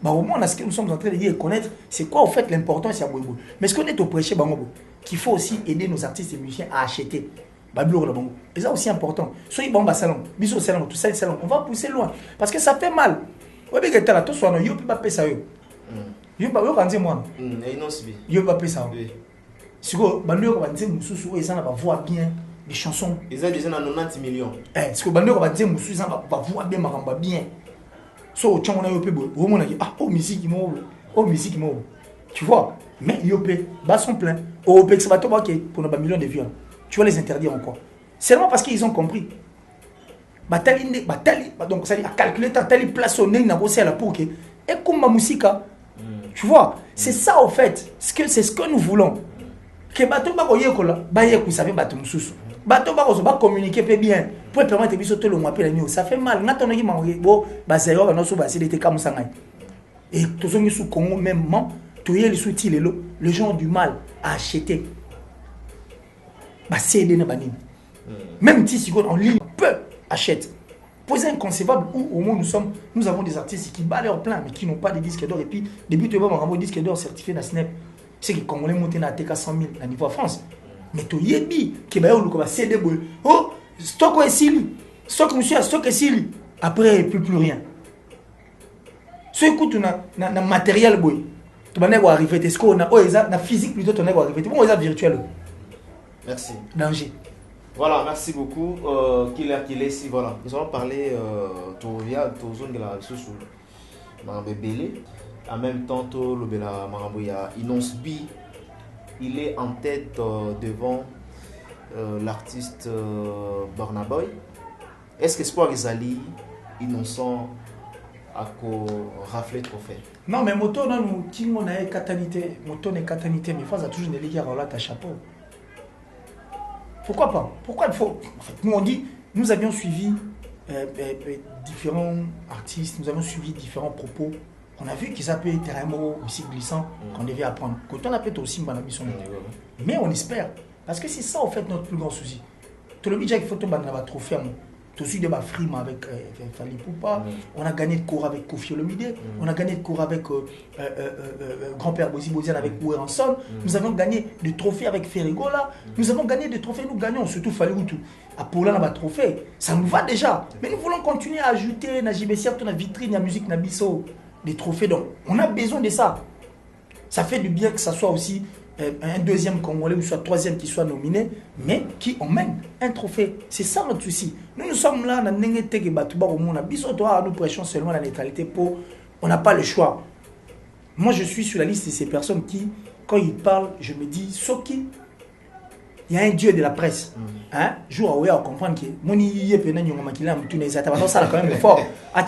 moment où nous sommes en train de dire et connaître, c'est quoi au fait l'importance. Mais ce qu'on est au prêcher, qu'il faut aussi aider nos artistes et musiciens à acheter. Et ça aussi important. Soyez bon salon, biso salon, tout ça salon. On va pousser loin parce que ça fait mal. Ouais, mais que tout soit yo pas payer ça yo. Yo pas yo quand moi. Yo pas payer ça. Si go bando ko banze mususu o ezana ba voix bien des chansons. Ils ont déjà 90 millions. Si go bando ko banze mususu ezana ba voix bien makamba bien. So tchon na yo pe bo o mona musique mo. Tu vois? Mais yo pe ba sont plein. O pe que ça va to ba pour nos millions de vues. Tu vas les interdire encore. Seulement parce qu'ils ont compris. Donc ça dit à calculer ta place au nez na bossé à la pour que et comme ma musique. Tu vois, c'est ça au fait. C'est ce que nous voulons. Que bateau ba koye kola, ba ye ku savait bateau mususu. Bateau ba communiquer bien pour permettre de sauter le mois puis la nuit. Ça fait mal. Na tonoki ma bo ba zéro ba no so ba c'était comme ça. Et tous ceux qui sont Congo même, tous les sous-titres, les gens ont du mal à acheter. bah CD na banini. Même si en ligne, peu achètent. C'est inconcevable où au moins nous avons des artistes qui battent leur plein mais qui n'ont pas de disques d'or. Et puis, début de voir un disque d'or certifié dans Snap. C'est que les Congolais montent à TK 100 000 à niveau France. Mais tu yebi qui va y CD boy. Oh, stock est ici. Stock monsieur, stock est ici. Après, plus rien. Ce écoute, on a matériel boy. Tu vas arriver. Est-ce qu'on a physique plutôt, tu vas arriver. Bon, on a virtuel. Merci. Danger. Voilà, merci beaucoup. Qu'il est ici, voilà. Nous allons parler de zone de la sous Belé. En même temps, le Inosbi, il est en tête devant l'artiste Burnaboy. Est-ce que Espoir Ezali, innocent, à rafler trophée? Non, mais moto, nous, qui on a catanité, moto n'est catanité, mais face à toujours des ligues à ta chapeau. Pourquoi pas? Pourquoi il faut? En fait, nous on dit, nous avions suivi différents artistes, nous avions suivi différents propos. On a vu qu'ils appelaient terrain aussi glissant qu'on devait apprendre. Quand on appelle aussi Mbanabi, mais on espère. Parce que c'est ça en fait notre plus grand souci. Tout le budget qu'il faut tomber dans la trophée. Tout de suite de frime avec Fali Poupa. On a gagné de cours avec Kofi Olomide. On a gagné de cours avec grand-père Bozi Bozian avec Oué Ranson. Nous avons gagné des trophées avec Ferrigola. Nous avons gagné des trophées, nous gagnons surtout Fali Outou. À Paula, on a trophée. Ça nous va déjà. Mais nous voulons continuer à ajouter na JBC, na vitrine, na musique, na bisso, des trophées. Donc, on a besoin de ça. Ça fait du bien que ça soit aussi un deuxième Congolais ou soit troisième qui soit nominé, mais qui emmène un trophée. C'est ça notre souci. Nous sommes là, nous prêchons seulement la neutralité pour... On n'a pas le choix. Moi, je suis sur la liste de ces personnes qui, quand ils parlent, je me dis, Soki, il y a un dieu de la presse. Hein? Jour à comprendre que on a quand même fort. On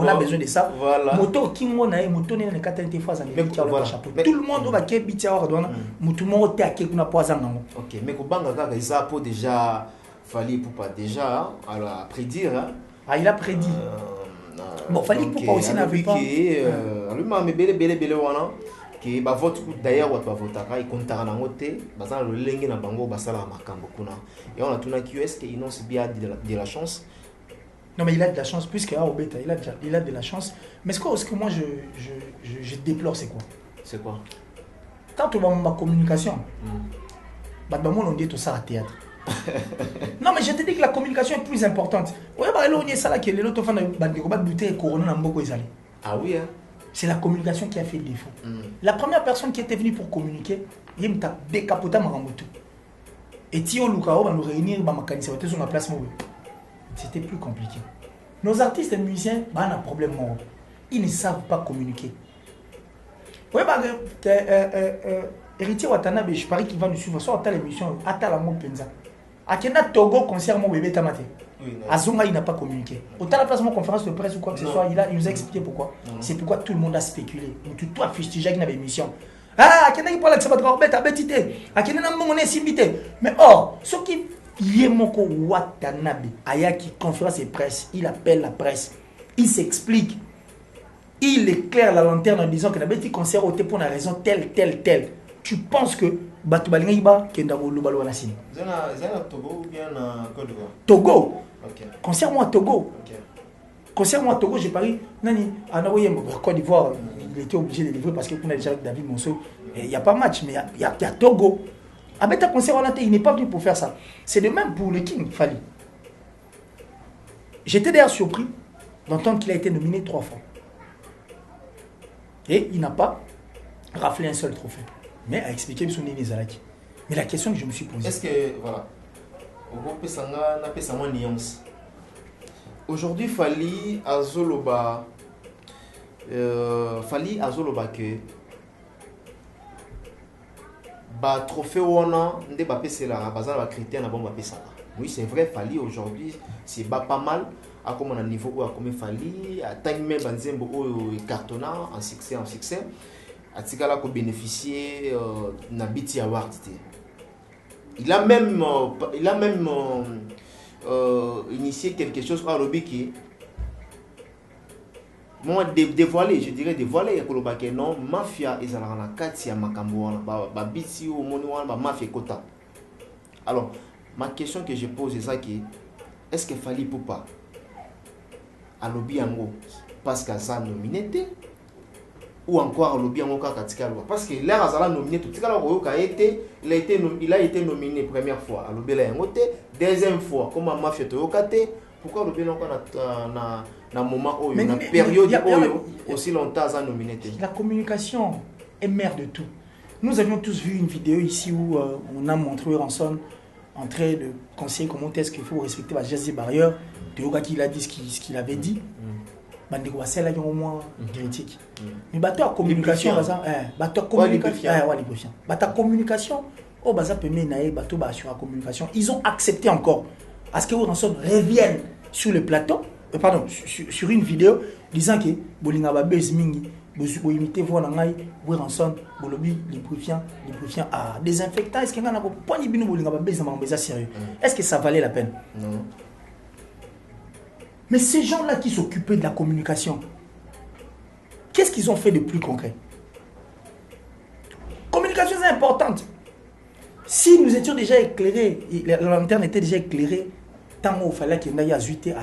a besoin de ça. Moto qui on a moto n'est pas tellement fois tout le monde va qu'il bitia ordonne moto mo te ake kuna poza nango. OK, mais ko banga kaka isa po déjà Fali Poupa déjà à prédire. Ah, il a prédit. Bon, Fali Poupa aussi n'avait pas lui m'a belé wana qui ba vote d'ailleurs wat ba votaka il comptera nango te bazana le lenge na bango basala makambo kuna et on a tuna qui est-ce qu'il non c'est bien de la chance. Non mais il a de la chance puisque Obeta il a de la chance mais ce que moi je déplore c'est quoi? C'est quoi? Quand on va ma communication on dit tout ça à théâtre. Non mais je te dis que la communication est plus importante. Ouais bah là on est ça là que les autres fans de combat douter corona na mboko ezali. Ah oui hein. C'est la communication qui a fait le défaut. La première personne qui était venue pour communiquer, il m'a décapoté Maramoutou. Et Tio Lukao va nous réunir dans ma canissette sur ma place. C'était plus compliqué. Nos artistes et musiciens, bah, on a un problème. Ils ne savent pas communiquer. Oui, bah, Héritier Watanabe, je parie qu'il va nous suivre. Soit à l'émission, à la mot Penza. À Kena Togo, concert mon bébé Tamate. Azonga, il n'a pas communiqué. Autant la place de mon conférence de presse ou quoi que ce soit, il nous a expliqué pourquoi. C'est pourquoi tout le monde a spéculé. Toi, fustigé dans l'émission. Ah, Kena, il parle que ça va te remettre à bêtité. À Kena, on est invité. Mais or, ce qui Yemoko Watanabe, Ayaki, conférence de presse, il appelle la presse. Il s'explique. Il éclaire la lanterne en disant que la bêtise concert au pour une raison telle. Tu penses que Batubalingaïba, Kendaro Lubalo Nassine. Togo ou bien Côte d'Ivoire? Togo. Okay. Concert-moi à Togo. Okay. Concert-moi à Togo, j'ai pari. Nani, en Côte d'Ivoire, il était obligé de livrer parce qu'on a déjà David Monceau. Il n'y a pas match, mais il y a Togo. Avec un concert en il n'est pas venu pour faire ça. C'est de même pour le King Fali. J'étais d'ailleurs surpris d'entendre qu'il a été nominé 3 fois. Et il n'a pas raflé un seul trophée. Mais a expliqué son Zalaki. Mais la question que je me suis posée. Est-ce que, voilà, nuance. Aujourd'hui, Fali Azoloba que ba trophée wana nde ba pesela bazana ba critère na bon ba pesala. Oui, c'est vrai, Fali aujourd'hui, c'est pas mal à comme on a niveau où a comme Fali à taille même banzembo au cartonnant en succès à tikala ko bénéficier na biti award. Il a même initié quelque chose à Robiki. Moi dévoiler que non mafia ezala na kati ya makambo wana ba biti o moni wana ba mafia kota Alors, ma question que je pose est ça qui est-ce que Fally Ipupa a lobby yango parce qu'elle a nominé ou encore lobby yango katika loi parce que là Azala nominé tout ça il a été nominé première fois à lobby la yango deuxième fois comme mafia to yokate pourquoi lobby yango na moment où na période où aussi longtemps ça nominé. La communication est mère de tout. Nous avions tous vu une vidéo ici où on a montré Ranson en train de conseiller comment est-ce qu'il faut respecter la geste des barrières. De Yoga qui a dit ce qu'il avait dit. Bandeko c'est là au moins critique. Mais bateau communication bateau communication au baza permet naé bateau sur la communication. Ils ont accepté encore à ce que Ranson revienne sur le plateau sur une vidéo disant que bolinga ba base mingi bo imiter voir ngai Ranson bolobi lubrifiant désinfectant est-ce que ngana ko poni bino bolinga ba base ma mbeza sérieux. Est-ce que ça valait la peine? Non. Mais ces gens-là qui s'occupaient de la communication, qu'est-ce qu'ils ont fait de plus concret? Communication c'est importante. Si nous étions déjà éclairés, la lanterne était déjà éclairée, tant qu'il fallait qu'il y ait azuité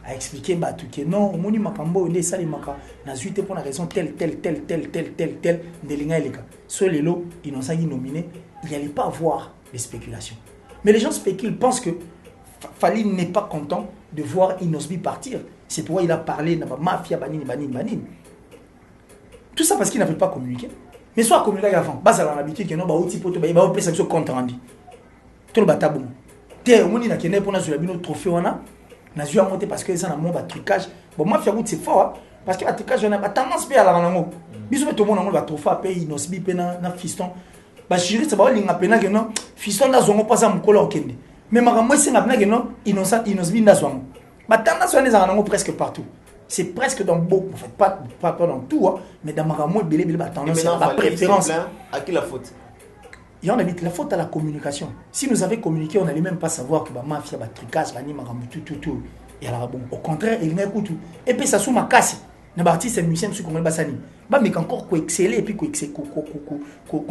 à expliquer que non, moni makambo ne sali maka na zuité pour la raison telle de sur les lots innocents nominés, il n'y allait pas avoir des spéculations. Mais les gens spéculent, pensent que Fally n'est pas content de voir Inosbi partir. C'est pourquoi il a parlé de mafia banine. Tout ça parce qu'il n'avait pas communiqué. Mais soit communiqué avant, bas à l'habitude que non ba outil poto ba ba pesa so compte rendu. Tout le batabou. Té omoni na kene pour na sur bino trophée wana. Na zua monter parce que ça na mon ba trucage. Bon mafia route c'est fort parce que la trucage on a tendance pe à la nango. Biso to mon ba trophée pe Inosbi pe na fiston. Ba juriste ba linga pe na que non fiston na zongo pas ça mukolo okende. Mais makambo c'est ngapna que non Inosbi na zongo. Ba tendance on est à nango presque partout. C'est presque dans beaucoup, en fait, pas dans tout, hein, mais dans Maramou et Bélé, la tendance, la préférence. À qui la faute? Il y en a la faute à la communication. Si nous avions communiqué, on n'allait même pas savoir que la mafia, le trucage, tout. Et alors, bon, au contraire, il n'y a tout. Et puis, ça sous ma casse. Les artistes et musiciens, ceux qui ont bassani. Mais encore quoi exceller, et puis quoi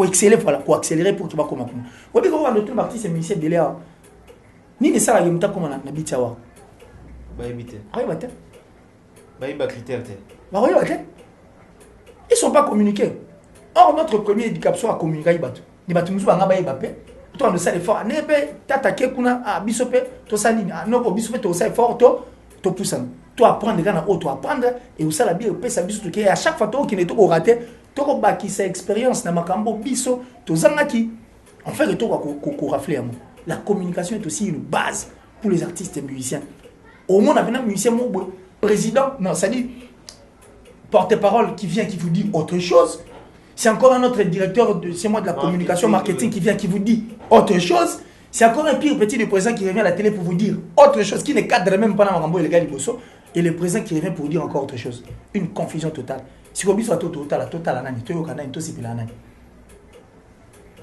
exceller, voilà, quoi accélérer pour que tu vas comme un. Oui, mais quand on a d'autres artistes et musiciens, Bélé, ni ne ça, il y a comme on a habité à voir. Bah, éviter. Ah, oui, bah, ils ne sont pas communiqués. Or, notre premier éducation a communiqué. Ils ont nous toi, on sait l'effort. Ne peut t'attaquer kuna bisope, to sani, non, bisope, to sait fort, to poussant. Toi, apprendre les gars, toi, apprendre, et où ça la bien, au ça bisope, et à chaque fois, toi, qui n'est pas raté, toi, baki sa expérience, na makambo, biso, to zangaki. En fait, toi, qu'on rafle à moi. La communication est aussi une base pour les artistes et musiciens. Au moins, on a un musicien, président, non, ça dit porte-parole qui vient qui vous dit autre chose. C'est encore un autre directeur c'est moi de la communication marketing qui vient qui vous dit autre chose. C'est encore un pire petit du président qui revient à la télé pour vous dire autre chose qui ne cadre même pas dans Marambo et les gars Liboso et le président qui revient pour dire encore autre chose. Une confusion totale. Si vous soit total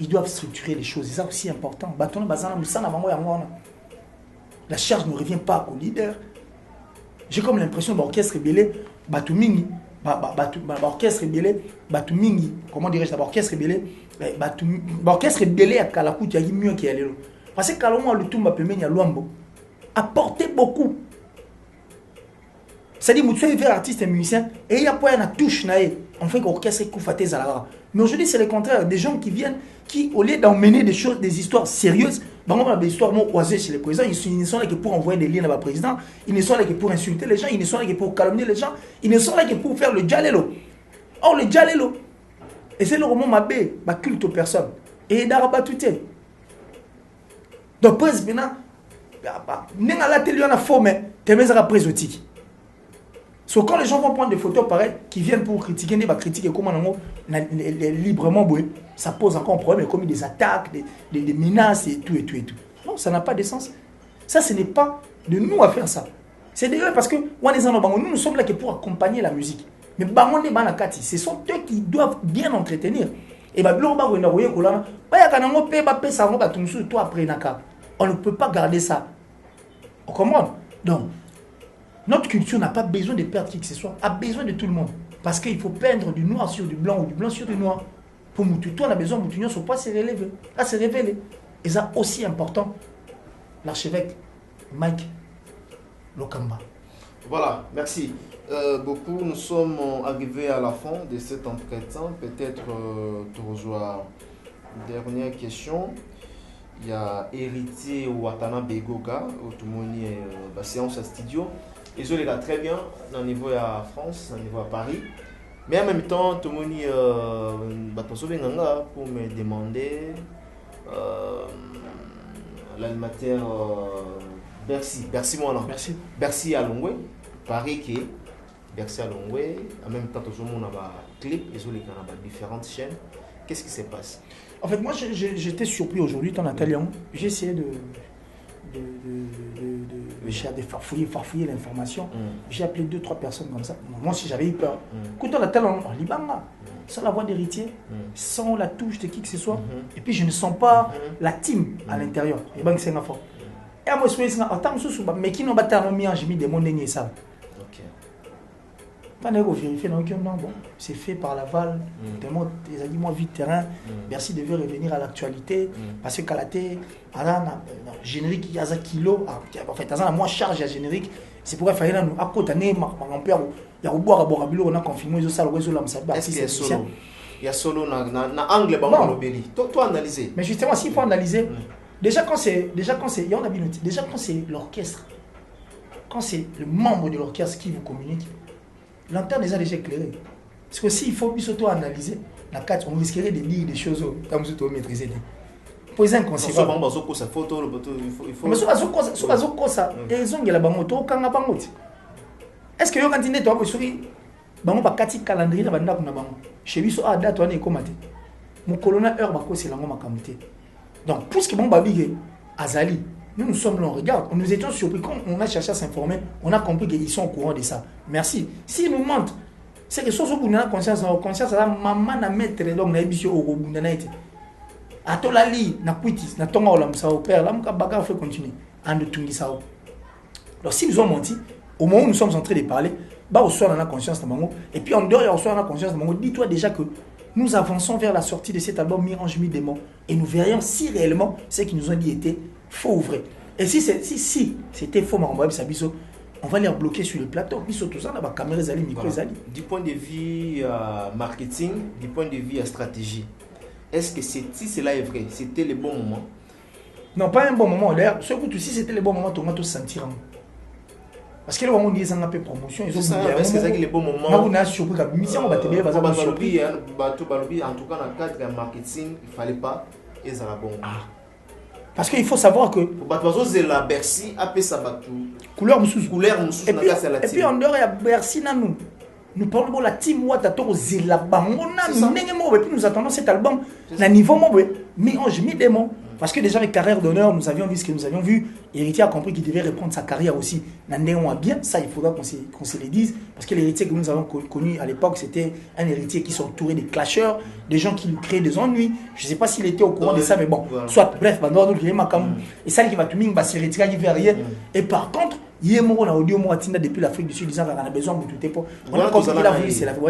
ils doivent structurer les choses. C'est ça aussi important. La charge ne revient pas au leader. J'ai comme l'impression que l'orchestre rebelle, Batumingi, l'orchestre rebelle, Batumingi, comment dirais-je, l'orchestre rebelle, l'orchestre rebelle à Kalakou, il y a mieux qui est là. Parce que Kaloma, le Toumba Pemeni à Luambo, a porté beaucoup. C'est-à-dire que vous êtes artiste et musicien, et il y a pas une touche, on fait qu'orchestre est koufaté Zalara. Mais aujourd'hui, c'est le contraire. Des gens qui viennent, qui, au lieu d'emmener des choses, des histoires sérieuses, des histoires oisées chez les présidents, ils ne sont là que pour envoyer des liens à le président, ils ne sont là que pour insulter les gens, ils ne sont là que pour calomnier les gens, ils ne sont là que pour faire le djalelo. Or, le djalelo, et c'est le roman Mabé, ma culte aux personnes, et d'Araba tout est. Donc, président, n'est-ce pas la télé, on a formé, t'es mis à la présotique. So, quand les gens vont prendre des photos pareilles, qui viennent pour critiquer, ils vont critiquer comment librement, ça pose encore un problème, comme des attaques, des menaces et tout. Non, ça n'a pas de sens. Ça, ce n'est pas de nous à faire ça. C'est d'ailleurs parce que nous sommes là que pour accompagner la musique. Mais ce sont eux qui doivent bien entretenir. Et on ne peut pas garder ça. On comprend? Donc, notre culture n'a pas besoin de perdre qui que ce soit, a besoin de tout le monde. Parce qu'il faut peindre du noir sur du blanc ou du blanc sur du noir. Pour Moutou, on a besoin de Moutounion, ne pas se révéler. Et ça aussi important, l'archevêque Mike Lokamba. Voilà, merci beaucoup. Nous sommes arrivés à la fin de cet entretien. Peut-être tu rejoins dernière question. Il y a héritier Watana Begoga, au Tumoni séance à studio. Et je les gars très bien au niveau à France, au niveau à Paris. Mais en même temps, Tumoni pour me demander l'animateur Bercy moi là. Bercy à Longwe, Paris qui est Bercy à Longwe. En même temps, toujours on a un clip et sur les différentes chaînes. Qu'est-ce qui se passe? En fait, moi, j'étais surpris aujourd'hui dans Nathalie. J'ai essayé de farfouiller l'information. J'ai appelé 2-3 personnes comme ça. Moi aussi, j'avais eu peur. Quand on a tel en Liban, sans la voix d'héritier, sans la touche de qui que ce soit, et puis je ne sens pas la team à l'intérieur. Et ben, c'est un fort. Et moi, je suis en tant que mais qui n'ont pas terminé, j'ai mis des mots et ça. C'est fait par Laval. Les amis, moi, vite terrain. Merci de revenir à l'actualité. Parce que Kalaté, générique, il y a un kilo. En fait, il y a moins charge à générique. C'est pourquoi il fallait nous accompagner. Il y a un boire à boire à bureau, on a confirmé. Est-ce qu'il y a solo? Il y a solo dans l'angle de toi analyser. Mais justement, s'il faut analyser, déjà quand c'est l'orchestre, quand c'est le membre de l'orchestre qui vous communique, l'antenne est déjà éclairée. Parce que s'il faut s'auto-analyser, on risquerait de dire des choses comme vous auto maîtriser. Pour les inconcevables. Est-ce que quand tu as souris, tu calendrier chez lui, date mon colonel heure, c'est la comité. Donc, puisque Azali, nous sommes là, on regarde, nous étions surpris quand on a cherché à s'informer, on a compris qu'ils sont au courant de ça. Merci. S'ils nous mentent, c'est que chose où nous avons conscience, maman na mettre donc na émission au Bundanaïti. À tout la lit, na puitis, na tonga olam sa au père, là mon bagarre fait continuer. En de tungi ça. Alors si nous ont menti, au moment où nous sommes en train de parler, bah au soir on a conscience de mango. Et puis en dehors au soir on a conscience de mango. Dis-toi déjà que nous avançons vers la sortie de cet album Mi-Ange Mi-Démon et nous verrions si réellement ce qu'ils nous ont dit était faux ou vrai. Et si c'était faux, on va les bloquer sur le plateau. Du point de vue marketing, du point de vue stratégie, est-ce que si cela est vrai, c'était le bon moment? Non, pas un bon moment. D'ailleurs, surtout si c'était le bon moment, on va tout sentir. Parce que là, on dit un peu promotion. Est-ce que c'est le bon moment? On a surpris la mission, on va te dire, en tout cas, dans le cadre du marketing, il ne fallait pas. Et ça va bon. Parce qu'il faut savoir que la Bercy a fait sa couleur et puis en dehors il y a Bercy nous parlons de la team Watato Zela Bango et puis nous attendons cet album na niveau Mi-Ange Mi-Démon. Parce que déjà avec Carrière d'honneur, nous avions vu ce que nous avions vu. Héritier a compris qu'il devait reprendre sa carrière aussi. Bien, ça il faudra qu'on se le dise. Parce que l'héritier que nous avons connu à l'époque, c'était un héritier qui s'entourait des clasheurs, des gens qui lui créaient des ennuis. Je ne sais pas s'il était au courant de ça, mais bon, soit bref, et ça qui va tout le monde, c'est héritier qui fait rien. Et par contre, il y a un audio depuis l'Afrique du Sud disant qu'on a besoin de tout pour. On a compris qu'il a voulu se laver.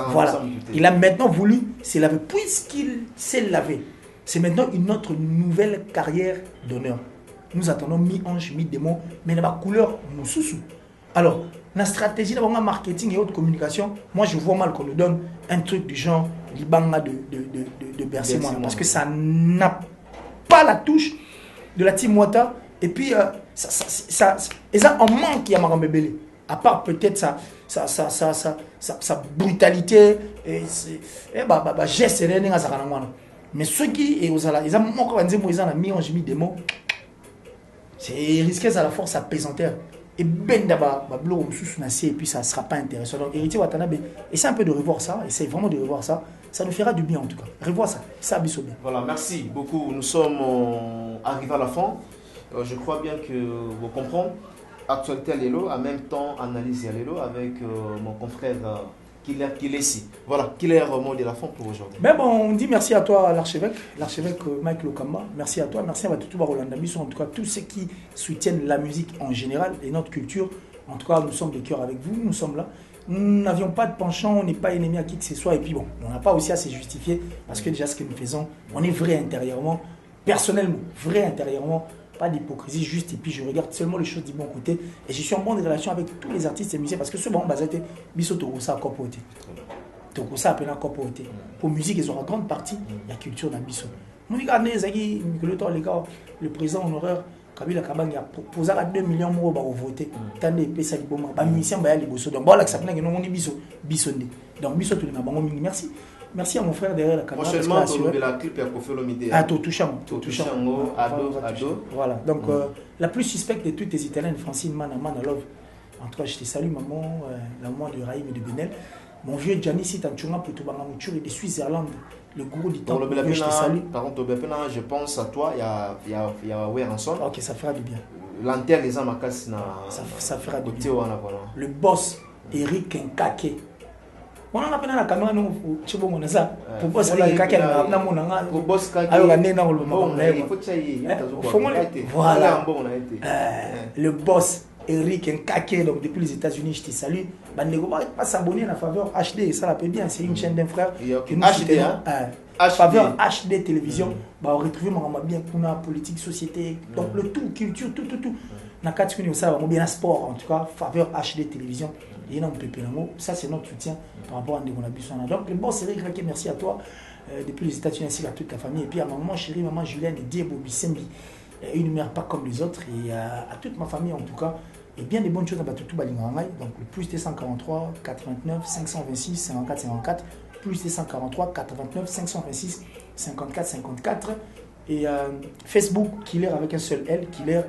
Voilà. Il a maintenant voulu se laver. Puisqu'il s'est lavé, c'est maintenant une autre nouvelle carrière d'honneur. Nous attendons Mi-Ange, Mi-Démon, mais dans la couleur Moussoussou. Alors, la stratégie de marketing et haute communication, moi je vois mal qu'on nous donne un truc du genre Libanga de Bercy, parce que ça n'a pas la touche de la Team Wata. Et puis, ça en manque il y a Marambe Bélé. À part peut-être sa brutalité et geste. Mais ceux qui ils ont encore Mi-Ange Mi-Démon, c'est risqué à la force apesanteur. Et ben d'abord, et puis ça ne sera pas intéressant. Donc, Héritier Watanabe, essaie un peu de revoir ça, essaie vraiment de revoir ça. Ça nous fera du bien en tout cas. Revoir ça, ça a bien. Voilà, merci beaucoup. Nous sommes arrivés à la fin. Je crois bien que vous comprenez. Actualité à l'élo, en même temps analyse à l'élo avec mon confrère qu'il est ici. Voilà, qu'il est le mot de la fin pour aujourd'hui. Mais bon, on dit merci à toi l'archevêque Mike Lokamba. Merci à toi, merci à tout Rolanda Mission, en tout cas tous ceux qui soutiennent la musique en général et notre culture. En tout cas, nous sommes de cœur avec vous, nous sommes là. Nous n'avions pas de penchant, on n'est pas ennemis à qui que ce soit. Et puis bon, on n'a pas aussi à se justifier parce que déjà ce que nous faisons, on est vrai intérieurement. personnellement, vrai intérieurement, pas d'hypocrisie, juste, et puis je regarde seulement les choses du bon côté, et je suis en bonne relation avec tous les artistes et musiciens, parce que ce bon, basé, biso tokosa kopote. Tokosa appelle encore poété. Pour musique, ils ont en grande partie la culture d'un biso. Nous regardons le président honoraire Kabila Kabang a proposé à 2 millions d'euros pour voter. Tant de pays ça bon, les musiciens bah les bosso. Donc voilà que ça fait que nous on est biso, bisonné. Donc biso tout le monde. Merci. Merci à mon frère derrière la caméra. Prochainement, tu auras la clip pour faire l'omidé. Ah, tout touchant. Ado. Voilà. Donc, la plus suspecte de toutes les Italiennes, Francine Mana Love. En tout cas, je te salue, maman, la maman de Raïm et de Benel. Mon vieux Gianni, si tu as un peu de Suisse-Irlande, le gourou du temps. Je te salue. Par contre, je pense à toi, il y a Weranson. Ok, ça fera du bien. L'antenne des Amakas, ça fera du bien. bien. Le boss, Eric Nkake. On a appelé la caméra, nous, tu vois, on a ça. Pour boss, Eric Nkake, pour boss Kake, voilà. Le boss, Eric Nkake, donc depuis les États-Unis, je te salue. Ne pas s'abonner à la faveur HD, ça la peut bien, c'est une chaîne d'un frère. HD, faveur HD télévision, on retrouve bien pour la politique, société, donc le tout, culture, tout. Bien sport, en tout cas, faveur HD télévision. Ça, c'est notre soutien par rapport à Ndegona. Donc, le boss Eric Nkake, merci à toi, depuis les États-Unis, ainsi à toute ta famille. Et puis à maman chérie, maman Julienne et Diebo Bissembi, une mère pas comme les autres, et à toute ma famille en tout cas. Et bien des bonnes choses à Batutu Balingarangai. Donc le plus des 143 89 526 54 54, plus des 143 89 526 54 54. Et Facebook, Killer avec un seul L, Killer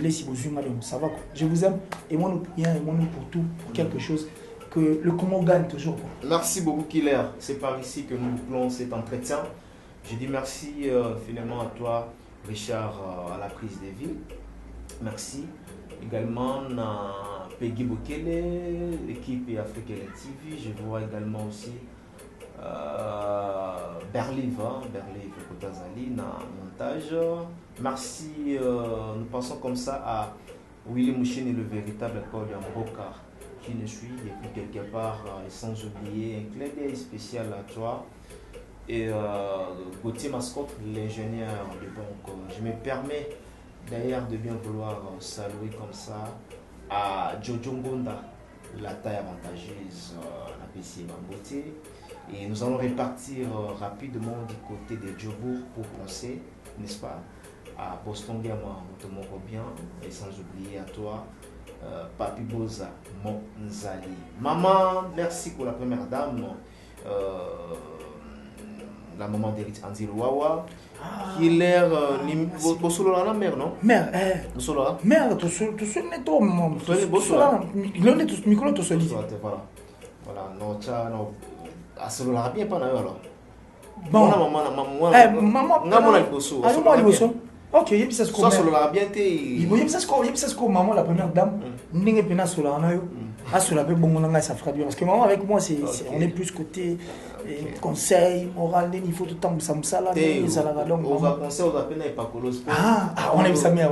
si vous zoomez, ça va quoi. Je vous aime et moi nous pour tout, pour quelque chose que le Congo gagne toujours. Quoi. Merci beaucoup Killer, c'est par ici que nous bouclons cet entretien. Je dis merci finalement à toi Richard à la prise des villes. Merci. Également à Peggy Bokele, l'équipe Afrique TV. Je vois également aussi Berliv Kotazali, na montage. Merci. Nous passons comme ça à Willy Mouchine, le véritable Paul Yamboka, qui nous suit depuis quelque part, et sans oublier un clin d'œil spécial à toi. Et Gauthier Mascotte, l'ingénieur de banque. Je me permets d'ailleurs de bien vouloir saluer comme ça à Jojo Ngonda, la taille avantageuse, la PC Mamboté. Et nous allons répartir rapidement du côté de Djobourg pour penser, n'est-ce pas, à Boston Gama, Motomoko bien, et sans oublier à toi, Papi Boza Monzali. Maman, merci pour la première dame. La maman d'Eric Anzil Wawa, qui l'air solo la mère, non? Mère, solo la mère, tu solo n'est pas maman. L'on est tous micro, tu solo. Voilà, non, ça, non, à solo la bien pas alors. Bon, maman, maman, la bosso. Ok, il y a ça ça solo la bien té. Il y a ça comme maman la première dame, n'ingé pena solo la nayo. Ah, sur la peu bon on a ça fera du parce que maman avec moi c'est on est plus côté conseil moral il faut tout le temps ça là ça la donc on va conseil on va peine pas colos on aime ça bien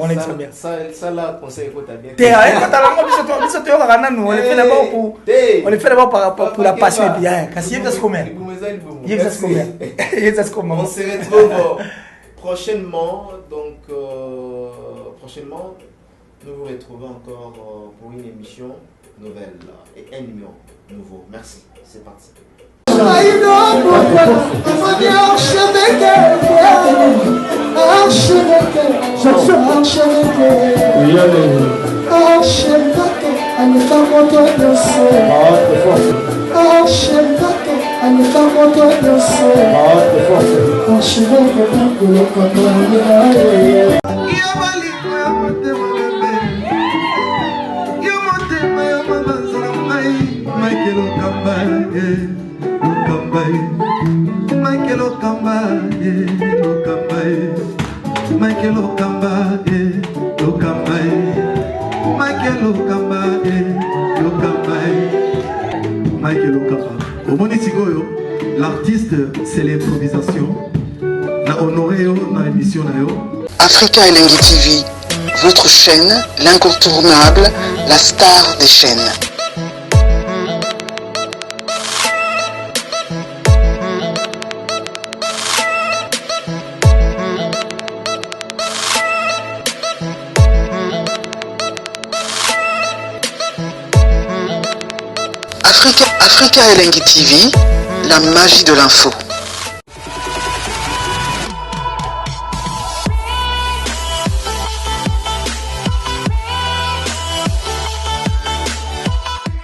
ça là conseil faut ta bien t'es quand t'as la moi biso te va nous on le fait d'abord pour la passion et bien quand il y a ça comme il y a ça comme on se retrouve prochainement donc prochainement nous vous retrouvons encore pour une émission nouvelle et un numéro nouveau. Merci, c'est parti. L'artiste, c'est l'improvisation. La honoré dans l'émission. Africa Elengi TV, votre chaîne, l'incontournable, la star des chaînes. Africa Elengi TV, la magie de l'info.